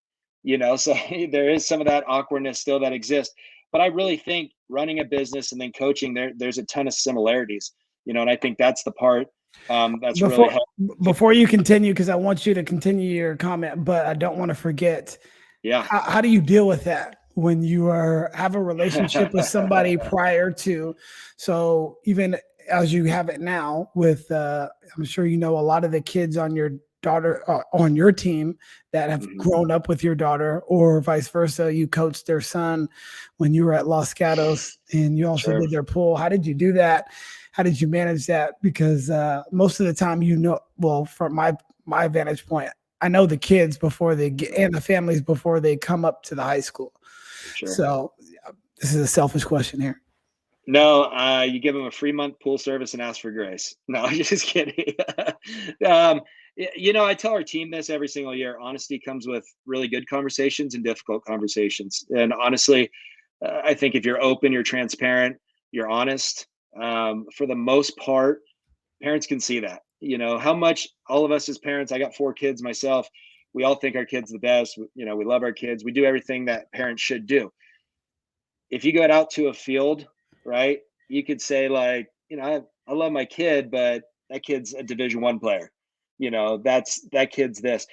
so there is some of that awkwardness still that exists. But I really think running a business and then coaching, there's a ton of similarities, and I think that's the part that's really helpful. Before you continue, because I want you to continue your comment, but I don't want to forget. Yeah. How do you deal with that when you have a relationship with somebody prior to? So even as you have it now with, I'm sure a lot of the kids on your daughter on your team that have grown up with your daughter, or vice versa. You coached their son when you were at Los Gatos, and you also did their pool. How did you do that? How did you manage that? Because most of the time, well, from my vantage point, I know the kids before they get, and the families before they come up to the high school. Sure. So this is a selfish question here. No, you give them a free month pool service and ask for grace. No, I'm just kidding. I tell our team this every single year. Honesty comes with really good conversations and difficult conversations. And honestly, I think if you're open, you're transparent, you're honest, for the most part, parents can see that. How much all of us as parents, I got 4 kids myself, we all think our kids the best. We love our kids. We do everything that parents should do. If you go out to a field, right, you could say like, I love my kid, but that kid's a Division I player. That kid's this.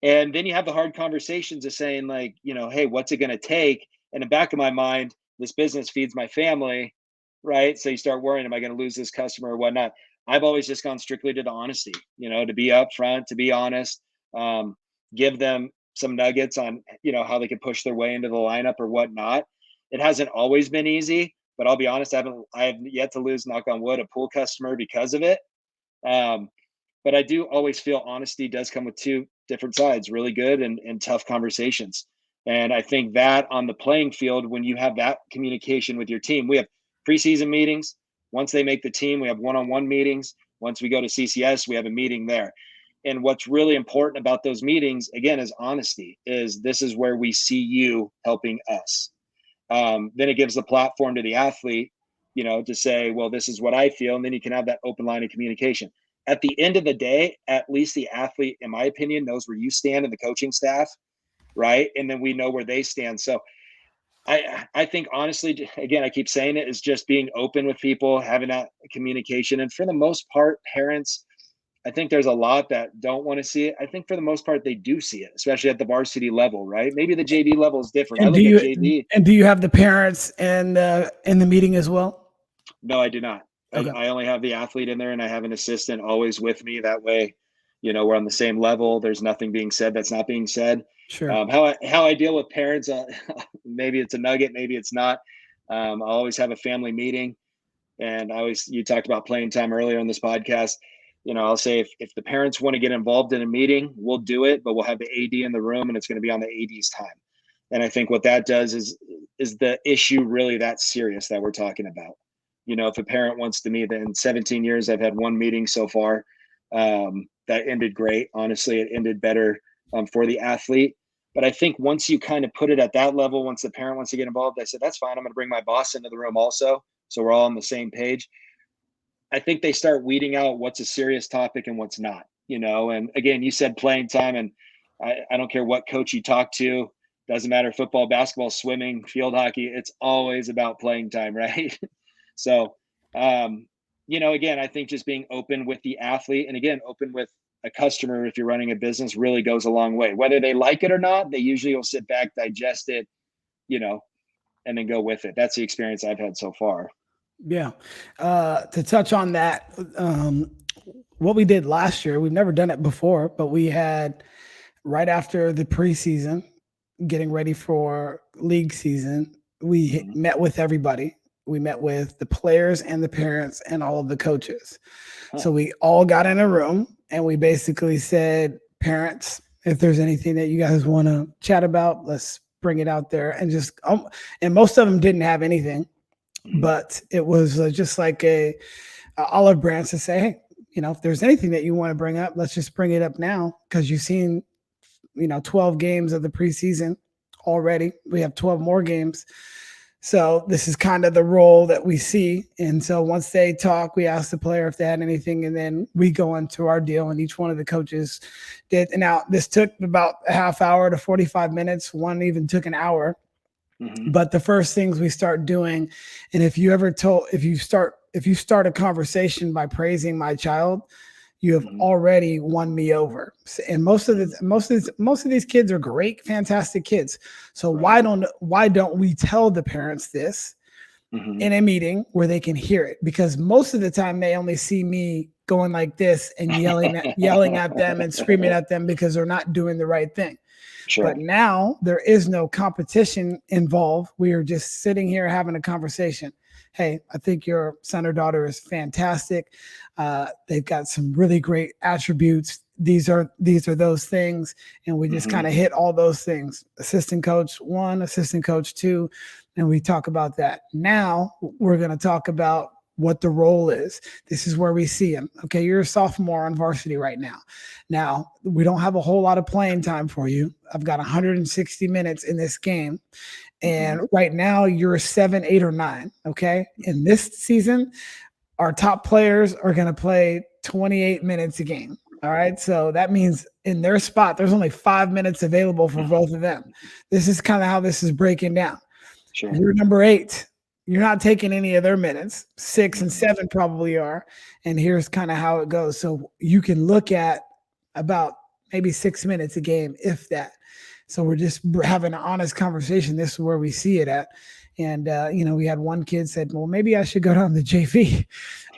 And then you have the hard conversations of saying like, hey, what's it going to take? In the back of my mind, this business feeds my family, right? So you start worrying, am I going to lose this customer or whatnot? I've always just gone strictly to the honesty, to be upfront, to be honest, give them some nuggets on, how they can push their way into the lineup or whatnot. It hasn't always been easy, but I'll be honest, I have yet to lose, knock on wood, a pool customer because of it. But I do always feel honesty does come with 2 different sides, really good and tough conversations. And I think that on the playing field, when you have that communication with your team, we have preseason meetings. Once they make the team, we have one-on-one meetings. Once we go to CCS, we have a meeting there. And what's really important about those meetings, again, is honesty, is this is where we see you helping us. Then it gives the platform to the athlete, to say, well, this is what I feel. And then you can have that open line of communication. At the end of the day, at least the athlete, in my opinion, knows where you stand in the coaching staff, right? And then we know where they stand. So I think honestly, again, I keep saying it, is just being open with people, having that communication. And for the most part, parents, I think there's a lot that don't want to see it. I think for the most part, they do see it, especially at the varsity level, right? Maybe the JV level is different. And do you have the parents in the meeting as well? No, I do not. Okay. I only have the athlete in there, and I have an assistant always with me. That way, we're on the same level. There's nothing being said that's not being said. Sure. How I deal with parents, maybe it's a nugget, maybe it's not. I always have a family meeting, and you talked about playing time earlier on this podcast. I'll say if the parents want to get involved in a meeting, we'll do it, but we'll have the AD in the room, and it's going to be on the AD's time. And I think what that does is the issue really that serious that we're talking about? If a parent wants to meet, in 17 years, I've had 1 meeting so far that ended great. Honestly, it ended better for the athlete. But I think once you kind of put it at that level, once the parent wants to get involved, I said, that's fine. I'm going to bring my boss into the room also, so we're all on the same page. I think they start weeding out what's a serious topic and what's not, and again, you said playing time, and I don't care what coach you talk to, doesn't matter, football, basketball, swimming, field hockey, it's always about playing time, right? So, again, I think just being open with the athlete, and again, open with a customer, if you're running a business, really goes a long way. Whether they like it or not, they usually will sit back, digest it, and then go with it. That's the experience I've had so far. Yeah. To touch on that, what we did last year, we've never done it before, but we had right after the preseason, getting ready for league season, we met with everybody. We met with the players and the parents and all of the coaches. So we all got in a room and we basically said, parents, if there's anything that you guys want to chat about, let's bring it out there. And just, and most of them didn't have anything, but it was just like a olive branch to say, hey, if there's anything that you want to bring up, let's just bring it up now. Cause you've seen, 12 games of the preseason already. We have 12 more games. So this is kind of the role that we see. And so once they talk, we ask the player if they had anything, and then we go into our deal, and each one of the coaches did. And now this took about a half hour to 45 minutes. One even took an hour. But the first things we start doing, and if you start a conversation by praising my child, you have already won me over. And most of these kids are great, fantastic kids. So why don't we tell the parents this in a meeting where they can hear it? Because most of the time they only see me going like this and yelling at them and screaming at them because they're not doing the right thing. Sure. But now there is no competition involved. We are just sitting here having a conversation. Hey, I think your son or daughter is fantastic. They've got some really great attributes. These are those things. And we just kind of hit all those things. Assistant coach 1, assistant coach 2, and we talk about that. Now we're going to talk about what the role is. This is where we see him. Okay, you're a sophomore on varsity right now. Now, we don't have a whole lot of playing time for you. I've got 160 minutes in this game. And right now you're a 7, 8, or 9. Okay. In this season, our top players are going to play 28 minutes a game. All right. So that means in their spot, there's only 5 minutes available for both of them. This is kind of how this is breaking down. Sure. You're number 8. You're not taking any of their minutes. 6 and 7 probably are. And here's kind of how it goes. So you can look at about maybe 6 minutes a game, if that. So we're just having an honest conversation. This is where we see it at. And, we had one kid said, well, maybe I should go down to JV.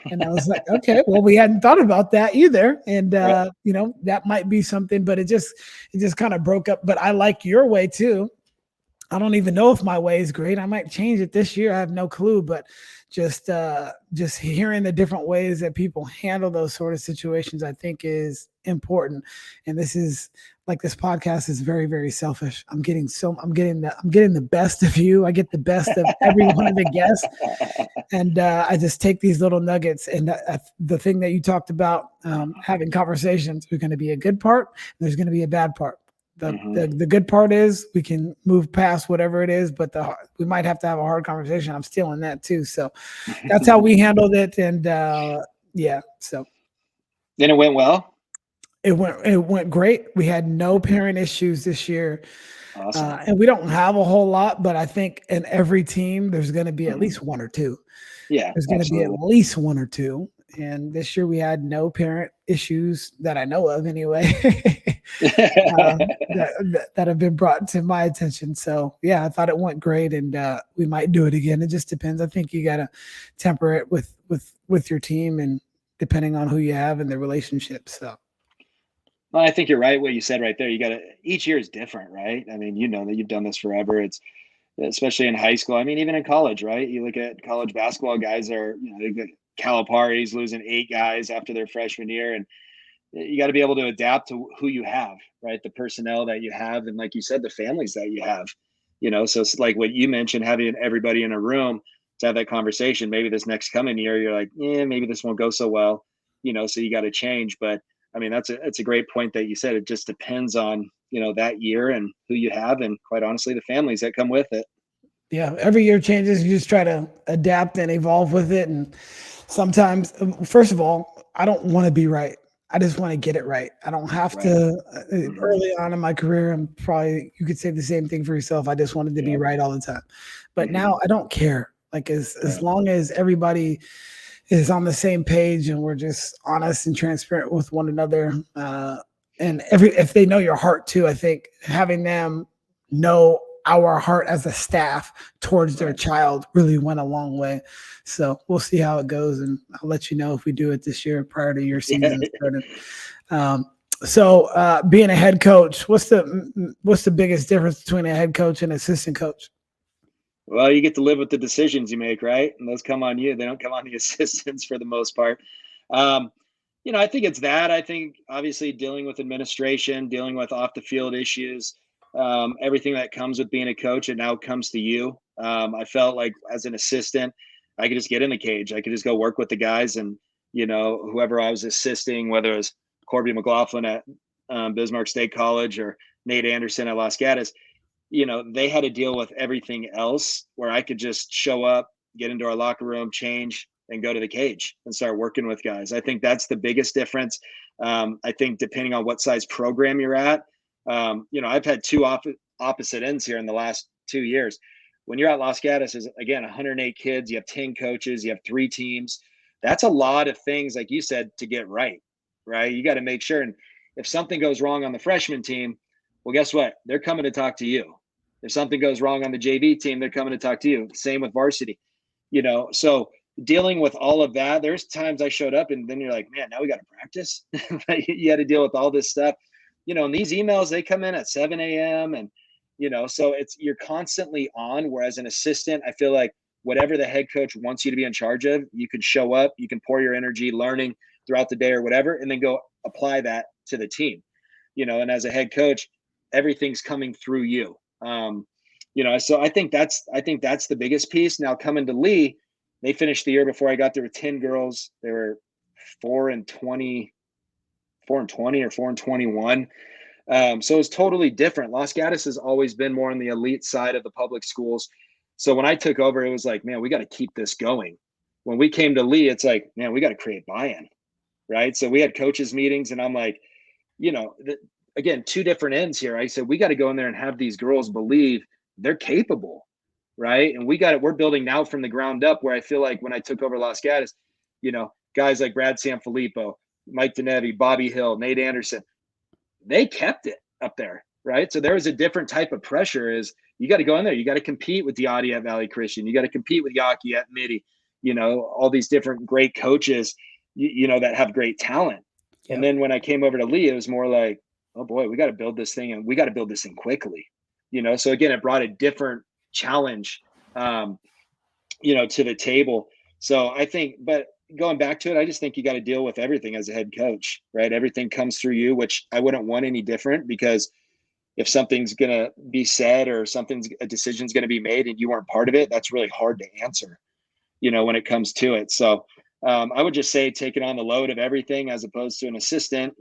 And I was like, okay, well, we hadn't thought about that either. And, that might be something, but it just kind of broke up. But I like your way too. I don't even know if my way is great. I might change it this year. I have no clue, but just hearing the different ways that people handle those sort of situations, I think is important. And this podcast is very, very selfish. I'm getting the best of you. I get the best of every one of the guests. And I just take these little nuggets. And the thing that you talked about, having conversations, there's going to be a good part. There's going to be a bad part. The good part is we can move past whatever it is, but we might have to have a hard conversation. I'm stealing that too. So that's how we handled it. And so. Then it went well? It went great. We had no parent issues this year. Awesome. And we don't have a whole lot, but I think in every team, there's going to be at least 1 or 2. Yeah, there's going to be at least 1 or 2. And this year we had no parent issues that I know of anyway, that have been brought to my attention. So yeah, I thought it went great, and we might do it again. It just depends. I think you got to temper it with your team, and depending on who you have and the relationship. So. Well, I think you're right. What you said right there, each year is different, right? I mean, that you've done this forever. It's especially in high school. I mean, even in college, right? You look at college basketball, guys are, they've got Calipari's losing 8 guys after their freshman year. And you got to be able to adapt to who you have, right? The personnel that you have. And like you said, the families that you have, so it's like what you mentioned, having everybody in a room to have that conversation. Maybe this next coming year, you're like, maybe this won't go so well, so you got to change. But I mean, that's a great point that you said. It just depends on, that year and who you have. And quite honestly, the families that come with it. Yeah. Every year changes. You just try to adapt and evolve with it. And sometimes, first of all, I don't want to be right. I just want to get it right. I don't have to. Early on in my career, and probably you could say the same thing for yourself. I just wanted to be right all the time. But now I don't care. Like as long as everybody is on the same page and we're just honest and transparent with one another. And if they know your heart too, I think having them know our heart as a staff towards their child really went a long way. So we'll see how it goes, and I'll let you know if we do it this year prior to your season starting. So being a head coach, what's the biggest difference between a head coach and assistant coach? Well, you get to live with the decisions you make, right? And those come on you. They don't come on the assistants for the most part. Um, I think it's that. I think obviously dealing with administration, dealing with off the field issues, everything that comes with being a coach, it now comes to you. I felt like as an assistant, I could just get in the cage. I could just go work with the guys and, whoever I was assisting, whether it was Corby McLaughlin at Bismarck State College or Nate Anderson at Los Gatos, they had to deal with everything else where I could just show up, get into our locker room, change, and go to the cage and start working with guys. I think that's the biggest difference. I think depending on what size program you're at, I've had two opposite ends here in the last 2 years. When you're at Los Gatos, is again 108 kids, you have 10 coaches, you have 3 teams. That's a lot of things, like you said, to get right. You got to make sure. And if something goes wrong on the freshman team, well, guess what? They're coming to talk to you. If something goes wrong on the JV team, they're coming to talk to you. Same with varsity, so dealing with all of that, there's times I showed up and then you're like, man, now we got to practice. You had to deal with all this stuff, and these emails, they come in at 7 a.m. and, so you're constantly on. Whereas an assistant, I feel like whatever the head coach wants you to be in charge of, you can show up, you can pour your energy learning throughout the day or whatever, and then go apply that to the team, and as a head coach, everything's coming through you. So I think that's the biggest piece. Now coming to Leigh, they finished the year before I got there with 10 girls. They were 4-20 or 4-21. So it's totally different. Los Gatos has always been more on the elite side of the public schools. So when I took over, it was like, man, we got to keep this going. When we came to Leigh, it's like, man, we got to create buy-in, right? So we had coaches meetings, and I'm like, again, 2 different ends here. I said, we got to go in there and have these girls believe they're capable, right? And we're building now from the ground up, where I feel like when I took over Los Gatos, guys like Brad Sanfilippo, Mike DeNevi, Bobby Hill, Nate Anderson, they kept it up there, right? So there was a different type of pressure. Is you got to go in there, you got to compete with Diadi at Valley Christian, you got to compete with Yaki at Midi, all these different great coaches, that have great talent. Yep. And then when I came over to Leigh, it was more like, oh boy, we got to build this thing, and we got to build this thing quickly, So again, it brought a different challenge, to the table. So I think, but going back to it, I just think you got to deal with everything as a head coach, right? Everything comes through you, which I wouldn't want any different, because if something's going to be said or a decision's going to be made and you weren't part of it, that's really hard to answer, when it comes to it. So I would just say taking on the load of everything as opposed to an assistant,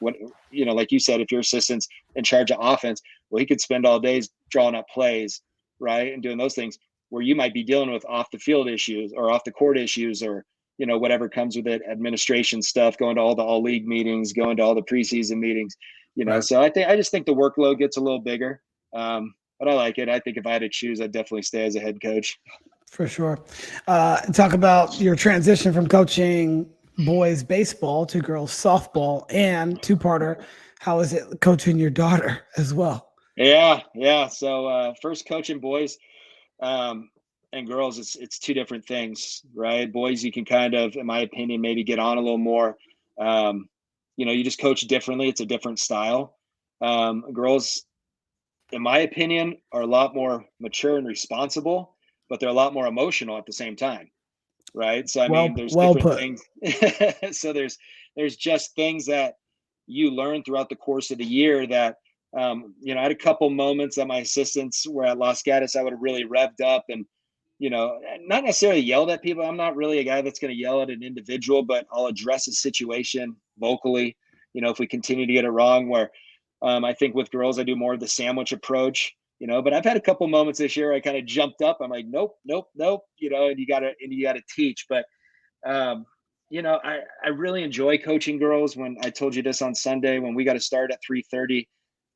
like you said, if your assistant's in charge of offense, well, he could spend all days drawing up plays, right? And doing those things, where you might be dealing with off the field issues or off the court issues, or, whatever comes with it, administration stuff, going to all the all league meetings, going to all the preseason meetings, right. So I just think the workload gets a little bigger. But I like it. I think if I had to choose, I'd definitely stay as a head coach. For sure. Talk about your transition from coaching boys baseball to girls softball, and 2-parter. How is it coaching your daughter as well? Yeah. So first coaching boys and girls, it's 2 different things, right? Boys, you can kind of, in my opinion, maybe get on a little more. You just coach differently. It's a different style. Girls, in my opinion, are a lot more mature and responsible, but they're a lot more emotional at the same time, right? So there's different things. So there's just things that you learn throughout the course of the year that, I had a couple moments that my assistants were at Los Gatos, I would have really revved up and, not necessarily yelled at people. I'm not really a guy that's going to yell at an individual, but I'll address a situation vocally, if we continue to get it wrong, where I think with girls, I do more of the sandwich approach, but I've had a couple moments this year I kind of jumped up. I'm like, nope, and you gotta teach. But, I really enjoy coaching girls. When I told you this on Sunday, when we got to start at 3:30,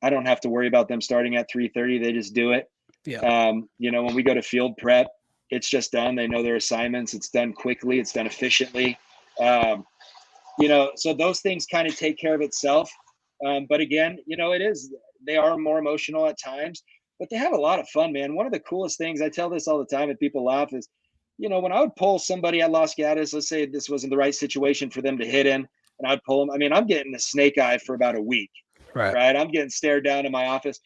I don't have to worry about them starting at 3:30. They just do it. Yeah. When we go to field prep, it's just done. They know their assignments. It's done quickly. It's done efficiently. So those things kind of take care of itself. But again, they are more emotional at times, but they have a lot of fun, man. One of the coolest things, I tell this all the time and people laugh, is, when I would pull somebody at Los Gatos, let's say this wasn't the right situation for them to hit in, and I'd pull them. I'm getting a snake eye for about a week, right? I'm getting stared down in my office.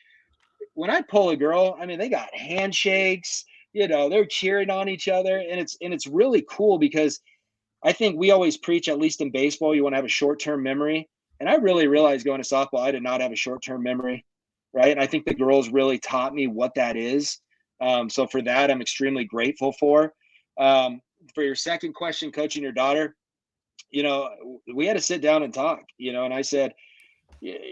When I pull a girl, they got handshakes, they're cheering on each other, and it's really cool because I think we always preach, at least in baseball, you want to have a short-term memory. And I really realized going to softball, I did not have a short-term memory, right? And I think the girls really taught me what that is. So for that, I'm extremely grateful for. For your second question, coaching your daughter, we had to sit down and talk, and I said,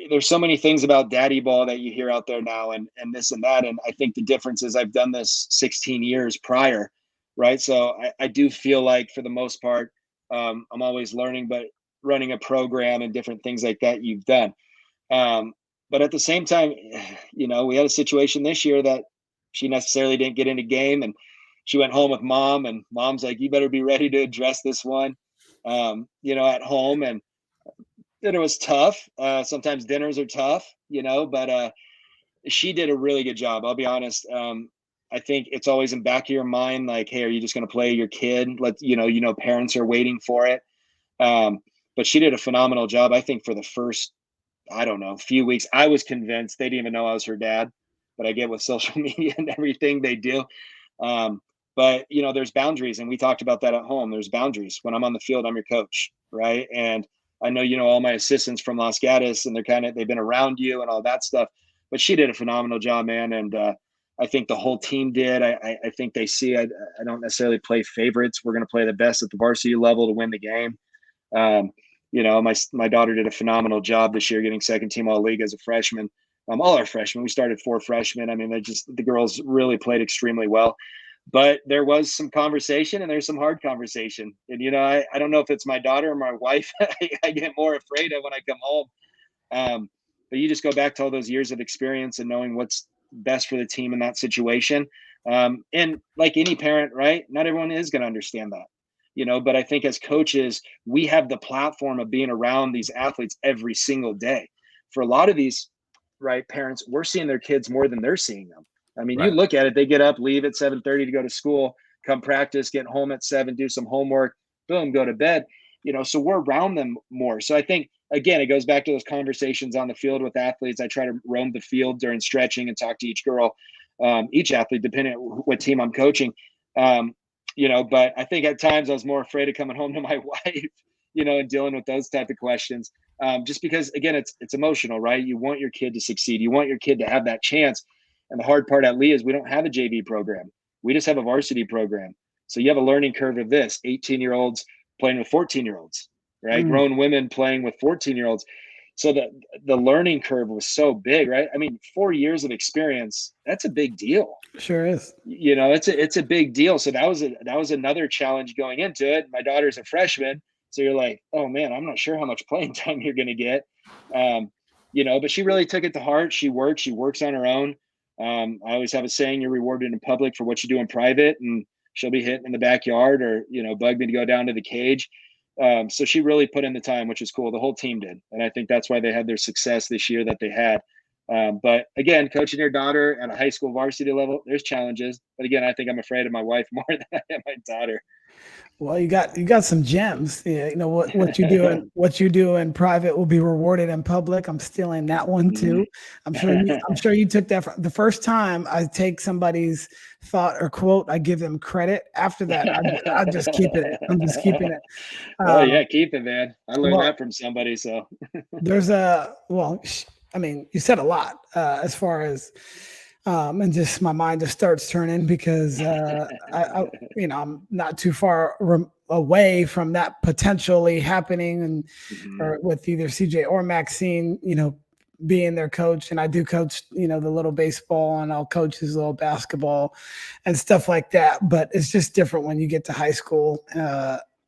there's so many things about daddy ball that you hear out there now and this and that. And I think the difference is I've done this 16 years prior, right? So I do feel like for the most part, I'm always learning, but running a program and different things like that you've done. But at the same time, we had a situation this year that she necessarily didn't get in a game, and she went home with mom, and mom's like, you better be ready to address this one, at home. And dinner was tough. Sometimes dinners are tough, but she did a really good job. I'll be honest. I think it's always in back of your mind, like, hey, are you just going to play your kid? Parents are waiting for it. But she did a phenomenal job. I think for the first, I don't know, few weeks, I was convinced they didn't even know I was her dad, but I get with social media and everything they do. But there's boundaries, and we talked about that at home. There's boundaries. When I'm on the field, I'm your coach, right? And I know, all my assistants from Los Gatos, and they've been around you and all that stuff, but she did a phenomenal job, man. And, I think the whole team did. I think they see, I don't necessarily play favorites. We're going to play the best at the varsity level to win the game. My daughter did a phenomenal job this year, getting second team all league as a freshman. All our freshmen, we started 4 freshmen. I mean, the girls really played extremely well. But there was some conversation, and there's some hard conversation. And, I don't know if it's my daughter or my wife I get more afraid of when I come home. But you just go back to all those years of experience and knowing what's best for the team in that situation. And like any parent, right? Not everyone is going to understand that, but I think as coaches, we have the platform of being around these athletes every single day. For a lot of these, right, parents, we're seeing their kids more than they're seeing them. I mean, You look at it, they get up, leave at 7:30 to go to school, come practice, get home at 7, do some homework, boom, go to bed, so we're around them more. So I think, again, it goes back to those conversations on the field with athletes. I try to roam the field during stretching and talk to each girl, each athlete, depending on what team I'm coaching. But I think at times I was more afraid of coming home to my wife, and dealing with those type of questions. Just because, again, it's emotional, right? You want your kid to succeed. You want your kid to have that chance. And the hard part at Leigh is we don't have a JV program. We just have a varsity program. So you have a learning curve of this, 18-year-olds playing with 14-year-olds, right? Grown women playing with 14-year-olds. So the learning curve was so big, right? I mean, 4 years of experience, that's a big deal. Sure is. It's a big deal. So that was another challenge going into it. My daughter's a freshman. So you're like, oh man, I'm not sure how much playing time you're going to get. But she really took it to heart. She works on her own. I always have a saying, you're rewarded in public for what you do in private, and she'll be hitting in the backyard or, bug me to go down to the cage. So she really put in the time, which is cool. The whole team did. And I think that's why they had their success this year that they had. But again, coaching your daughter at a high school varsity level, there's challenges. But again, I think I'm afraid of my wife more than I am my daughter. Well, you got some gems. Yeah, what you do in private will be rewarded in public. I'm stealing that one too. I'm sure you took that from the first time I take somebody's thought or quote, I give them credit. After that, I just keep it. I'm just keeping it. Oh yeah, keep it, man. I learned that from somebody. So you said a lot as far as. And just my mind just starts turning because I'm not too far away from that potentially happening, and or with either CJ or Maxine, being their coach. And I do coach, the little baseball, and I'll coach his little basketball and stuff like that. But it's just different when you get to high school.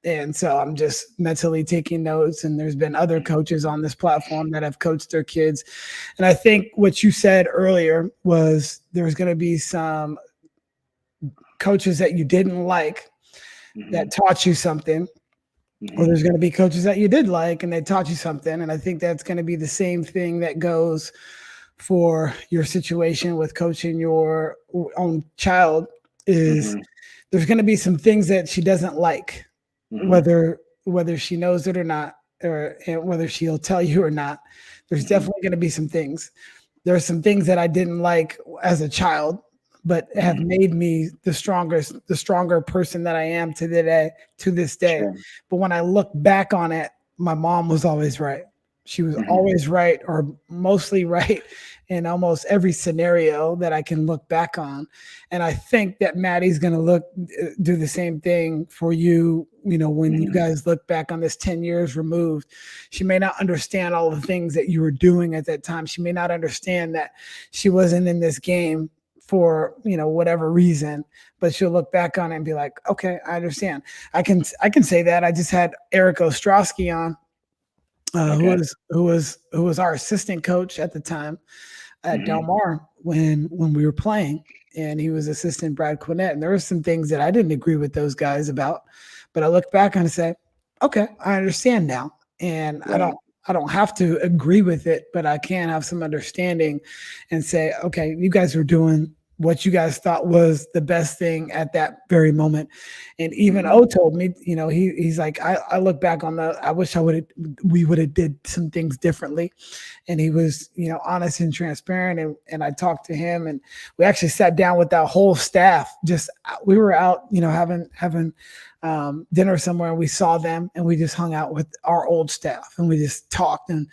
And so I'm just mentally taking notes, and there's been other coaches on this platform that have coached their kids. And I think what you said earlier was there's going to be some coaches that you didn't like that taught you something, or there's going to be coaches that you did like and they taught you something. And I think that's going to be the same thing that goes for your situation with coaching your own child is there's going to be some things that she doesn't like. Whether she knows it or not, or whether she'll tell you or not, there's definitely going to be some things. There are some things that I didn't like as a child but have made me the stronger person that I am to this day. Sure. But when I look back on it, my mom was always right. She was always right, or mostly right, in almost every scenario that I can look back on. And I think that Maddie's going to do the same thing for you. When you guys look back on this 10 years removed, she may not understand all the things that you were doing at that time. She may not understand that she wasn't in this game for, whatever reason, but she'll look back on it and be like, okay, I understand. I can say that. I just had Eric Ostrowski on, who was our assistant coach at the time at Del Mar when we were playing, and he was assistant Brad Quinnett. And there were some things that I didn't agree with those guys about, but I look back on it and say, okay, I understand now. And Right. I don't have to agree with it, but I can have some understanding and say, okay, you guys are doing what you guys thought was the best thing at that very moment. And even O told me, he's like, I look back on I wish we would have did some things differently. And he was, honest and transparent. And I talked to him, and we actually sat down with that whole staff. We were out, having dinner somewhere, and we saw them, and we just hung out with our old staff, and we just talked, and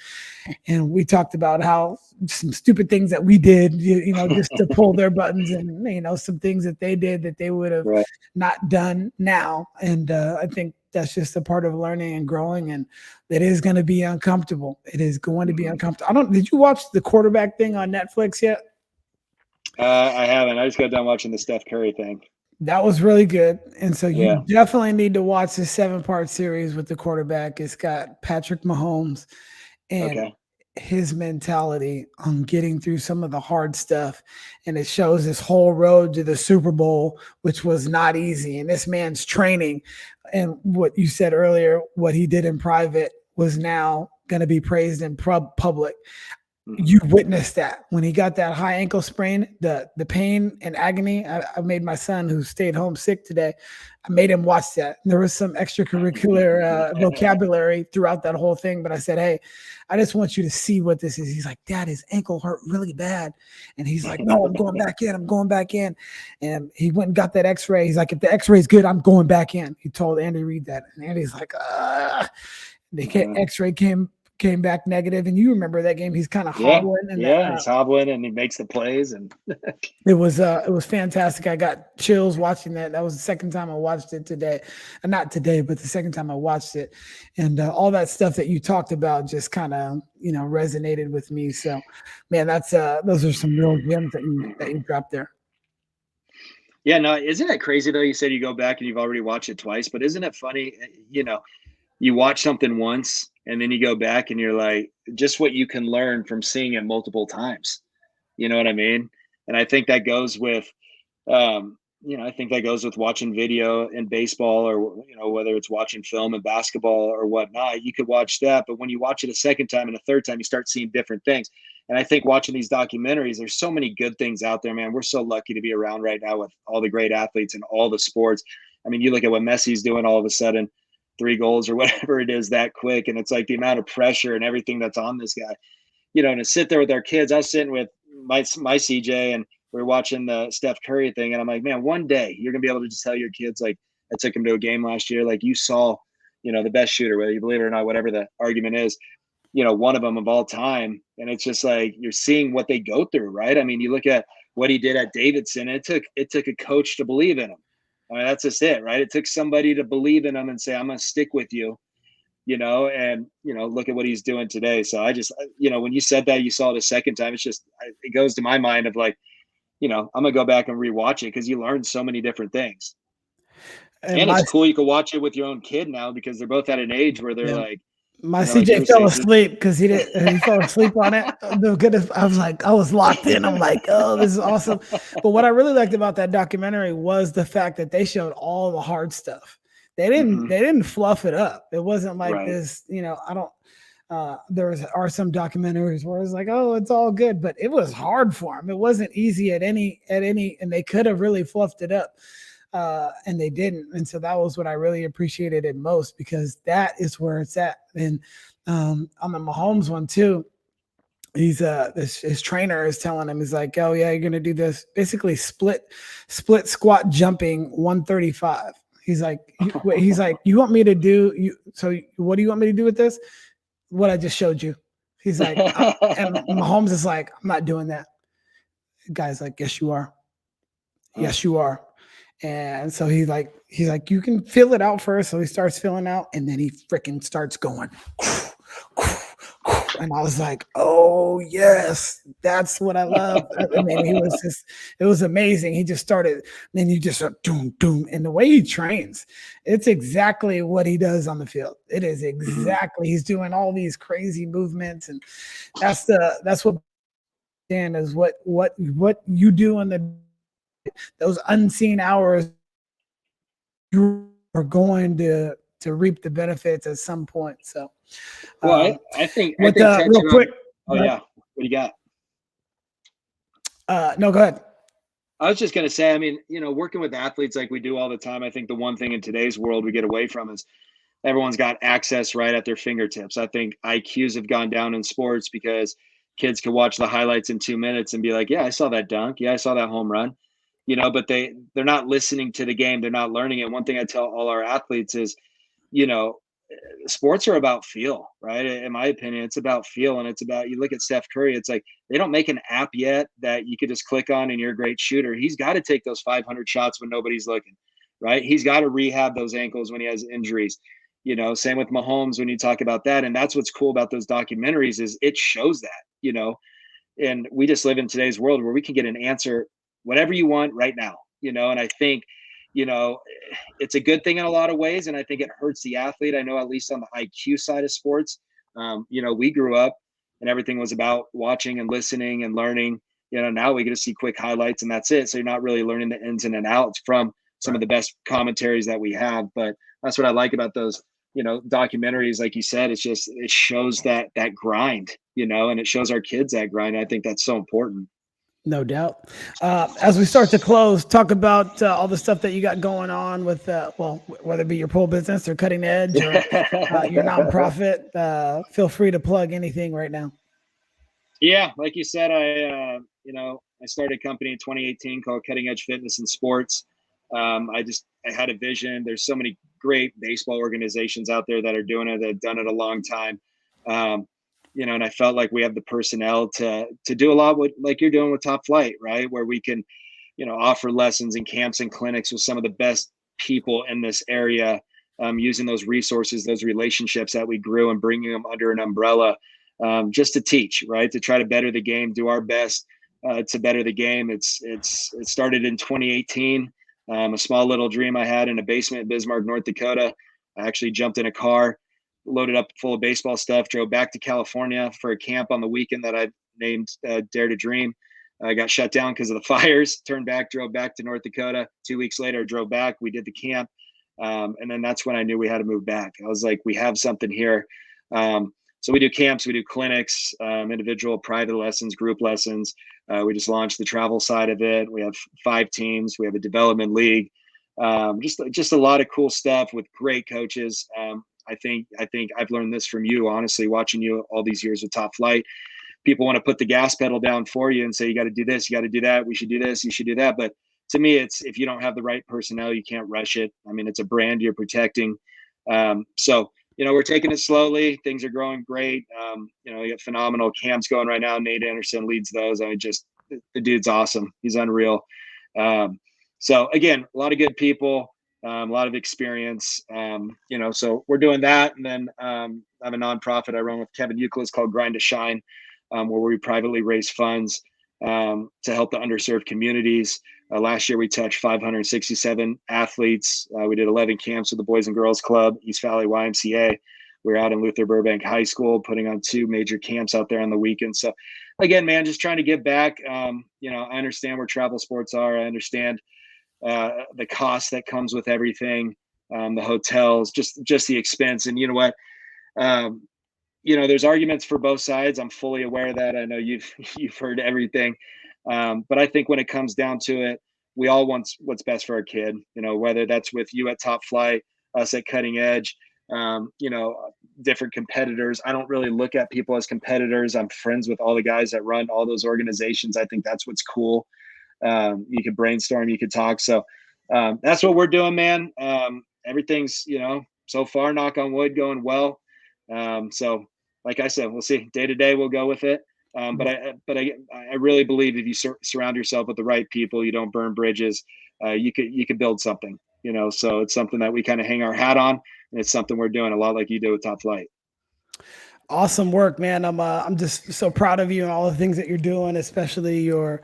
we talked about how some stupid things that we did, just to pull their buttons, and some things that they did that they would have not done now. And I think that's just a part of learning and growing, and it is going to be uncomfortable. It is going to be uncomfortable. Did you watch the quarterback thing on Netflix yet? I haven't. I just got done watching the Steph Curry thing. That was really good. And so you definitely need to watch the 7-part series with the quarterback. It's got Patrick Mahomes and his mentality on getting through some of the hard stuff. And it shows this whole road to the Super Bowl, which was not easy. And this man's training, and what you said earlier, what he did in private was now going to be praised in public. You witnessed that when he got that high ankle sprain, the pain and agony. I made my son, who stayed home sick today, I made him watch that. There was some extracurricular vocabulary throughout that whole thing, but I said, hey, I just want you to see what this is. He's like, Dad, his ankle hurt really bad. And he's like, no, I'm going back in. And he went and got that x-ray. He's like, if the x-ray is good, I'm going back in. He told Andy Reid that. And Andy's like, x-ray came back negative, and you remember that game. He's kind of hobbling. He's hobbling, and he makes the plays, and it was fantastic. I got chills watching that. That was the second time I watched it today, and not today, but the second time I watched it, and all that stuff that you talked about just kind of resonated with me. So, man, that's those are some real gems that you dropped there. Yeah, no, isn't it crazy though? You said you go back and you've already watched it twice, but isn't it funny? You watch something once, and then you go back and you're like, just what you can learn from seeing it multiple times. You know what I mean? And I think that goes with, watching video in baseball, or, whether it's watching film and basketball or whatnot. You could watch that, but when you watch it a second time and a third time, you start seeing different things. And I think watching these documentaries, there's so many good things out there, man. We're so lucky to be around right now with all the great athletes in all the sports. I mean, you look at what Messi's doing all of a sudden, 3 goals or whatever it is that quick. And it's like the amount of pressure and everything that's on this guy, and to sit there with our kids. I was sitting with my CJ, and we were watching the Steph Curry thing. And I'm like, man, one day you're going to be able to just tell your kids, like, I took him to a game last year. Like, you saw, the best shooter, whether you believe it or not, whatever the argument is, one of them of all time. And it's just like, you're seeing what they go through. Right. I mean, you look at what he did at Davidson. It took a coach to believe in him. I mean, that's just it, right? It took somebody to believe in him and say, I'm going to stick with you, and, look at what he's doing today. So I just, when you said that, you saw it a second time, it's just, it goes to my mind of like, I'm going to go back and rewatch it, because you learn so many different things. And it's cool. You can watch it with your own kid now, because they're both at an age where they're like, my CJ fell asleep because he fell asleep on it. I was locked in. I'm like, oh, this is awesome. But what I really liked about that documentary was the fact that they showed all the hard stuff. They didn't fluff it up. It wasn't like this, I don't, are some documentaries where it's like, oh, it's all good, but it was hard for them. It wasn't easy at any, and they could have really fluffed it up. And they didn't. And so that was what I really appreciated it most, because that is where it's at. And on the Mahomes one too, he's his trainer is telling him, he's like, oh yeah, you're gonna do this basically split squat jumping 135. He's like, you want me to do you? So what do you want me to do with this? What I just showed you. He's like, and Mahomes is like, I'm not doing that. The guy's like, yes, you are. Yes, you are. And so he's like, you can fill it out first. So he starts filling out, and then he freaking starts going. And I was like, oh yes, that's what I love. I mean, it was amazing. He just started, then you just doom, doom. And the way he trains, it's exactly what he does on the field. It is exactly, he's doing all these crazy movements. And that's what Dan is what you do in those unseen hours, you are going to reap the benefits at some point. So, well, I think real quick. Yeah. What do you got? No, go ahead. I was just going to say, I mean, working with athletes like we do all the time, I think the one thing in today's world we get away from is everyone's got access right at their fingertips. I think IQs have gone down in sports because kids can watch the highlights in 2 minutes and be like, yeah, I saw that dunk. Yeah, I saw that home run. But they're not listening to the game. They're not learning it. One thing I tell all our athletes is, sports are about feel, right? In my opinion, it's about feel. And it's about, you look at Steph Curry, it's like, they don't make an app yet that you could just click on and you're a great shooter. He's got to take those 500 shots when nobody's looking, right? He's got to rehab those ankles when he has injuries. Same with Mahomes when you talk about that. And that's what's cool about those documentaries is it shows that, and we just live in today's world where we can get an answer, whatever you want right now, and I think, it's a good thing in a lot of ways. And I think it hurts the athlete. I know at least on the IQ side of sports, we grew up and everything was about watching and listening and learning. Now we get to see quick highlights and that's it. So you're not really learning the ins and outs from some of the best commentaries that we have. But that's what I like about those, documentaries. Like you said, it shows that grind, and it shows our kids that grind. I think that's so important. No doubt. As we start to close, talk about all the stuff that you got going on with, whether it be your pole business or Cutting Edge or your nonprofit. Feel free to plug anything right now. Yeah, like you said, I started a company in 2018 called Cutting Edge Fitness and Sports. I had a vision. There's so many great baseball organizations out there that are doing it, that have done it a long time. And I felt like we have the personnel to do a lot with, like you're doing with Top Flight, right? Where we can, offer lessons and camps and clinics with some of the best people in this area, using those resources, those relationships that we grew and bringing them under an umbrella, just to teach, right? To try to better the game, do our best to better the game. It started in 2018. A small little dream I had in a basement in Bismarck, North Dakota. I actually jumped in a car, loaded up full of baseball stuff, drove back to California for a camp on the weekend that I named Dare to Dream. I got shut down because of the fires, turned back, drove back to North Dakota. 2 weeks later, drove back. We did the camp. And then that's when I knew we had to move back. I was like, we have something here. So we do camps, we do clinics, individual private lessons, group lessons. We just launched the travel side of it. We have 5 teams. We have a development league. Just a lot of cool stuff with great coaches. I think I've learned this from you, honestly, watching you all these years with Top Flight. People want to put the gas pedal down for you and say, you got to do this, you got to do that. We should do this, you should do that. But to me, it's, if you don't have the right personnel, you can't rush it. I mean, it's a brand you're protecting. So, we're taking it slowly. Things are growing great. We got phenomenal camps going right now. Nate Anderson leads those. I mean, the dude's awesome. He's unreal. So again, a lot of good people. A lot of experience, so we're doing that. And then I have a nonprofit I run with Kevin Euclid called Grind to Shine, where we privately raise funds to help the underserved communities. Last year, we touched 567 athletes. We did 11 camps with the Boys and Girls Club, East Valley YMCA. We were out in Luther Burbank High School, putting on 2 major camps out there on the weekend. So again, man, just trying to give back. I understand where travel sports are. I understand the cost that comes with everything, the hotels, just the expense. And you know what, there's arguments for both sides. I'm fully aware of that. I know you've heard everything. But I think when it comes down to it, we all want what's best for our kid, whether that's with you at Top Flight, us at Cutting Edge, different competitors. I don't really look at people as competitors. I'm friends with all the guys that run all those organizations. I think that's what's cool. You could brainstorm, you could talk. So that's what we're doing, man. Everything's, so far, knock on wood, going well. So like I said, we'll see. Day to day, we'll go with it. But I really believe if you surround yourself with the right people, you don't burn bridges, you could build something, so it's something that we kind of hang our hat on, and it's something we're doing a lot like you do with Top Flight. Awesome work, man. I'm just so proud of you and all the things that you're doing, especially your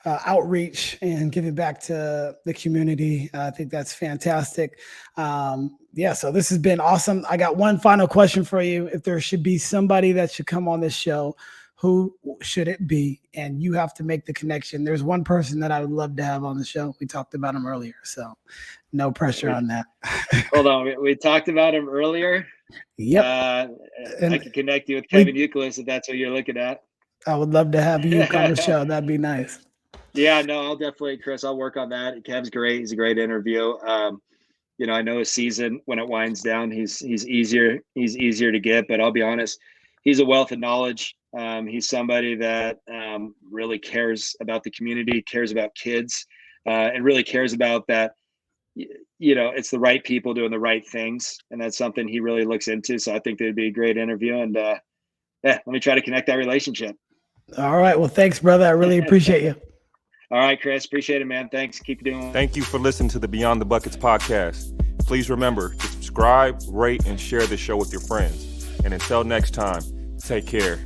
outreach and giving back to the community. I think that's fantastic. So this has been awesome. I got one final question for you. If there should be somebody that should come on this show, who should it be? And you have to make the connection. There's one person that I would love to have on the show. We talked about him earlier, so no pressure on that. Hold on. We talked about him earlier. Yep. I can connect you with Kevin Euclid if that's what you're looking at. I would love to have you on the show. That'd be nice. Yeah, no, I'll definitely, Chris, I'll work on that. Kev's great. He's a great interview. I know his season, when it winds down, he's easier to get, but I'll be honest, he's a wealth of knowledge. He's somebody that really cares about the community, cares about kids, and really cares about that. It's the right people doing the right things, and that's something he really looks into. So I think that'd be a great interview, and let me try to connect that relationship. All right. Well, thanks, brother. I really appreciate you. All right, Chris. Appreciate it, man. Thanks. Keep doing it. Thank you for listening to the Beyond the Buckets podcast. Please remember to subscribe, rate, and share the show with your friends. And until next time, take care.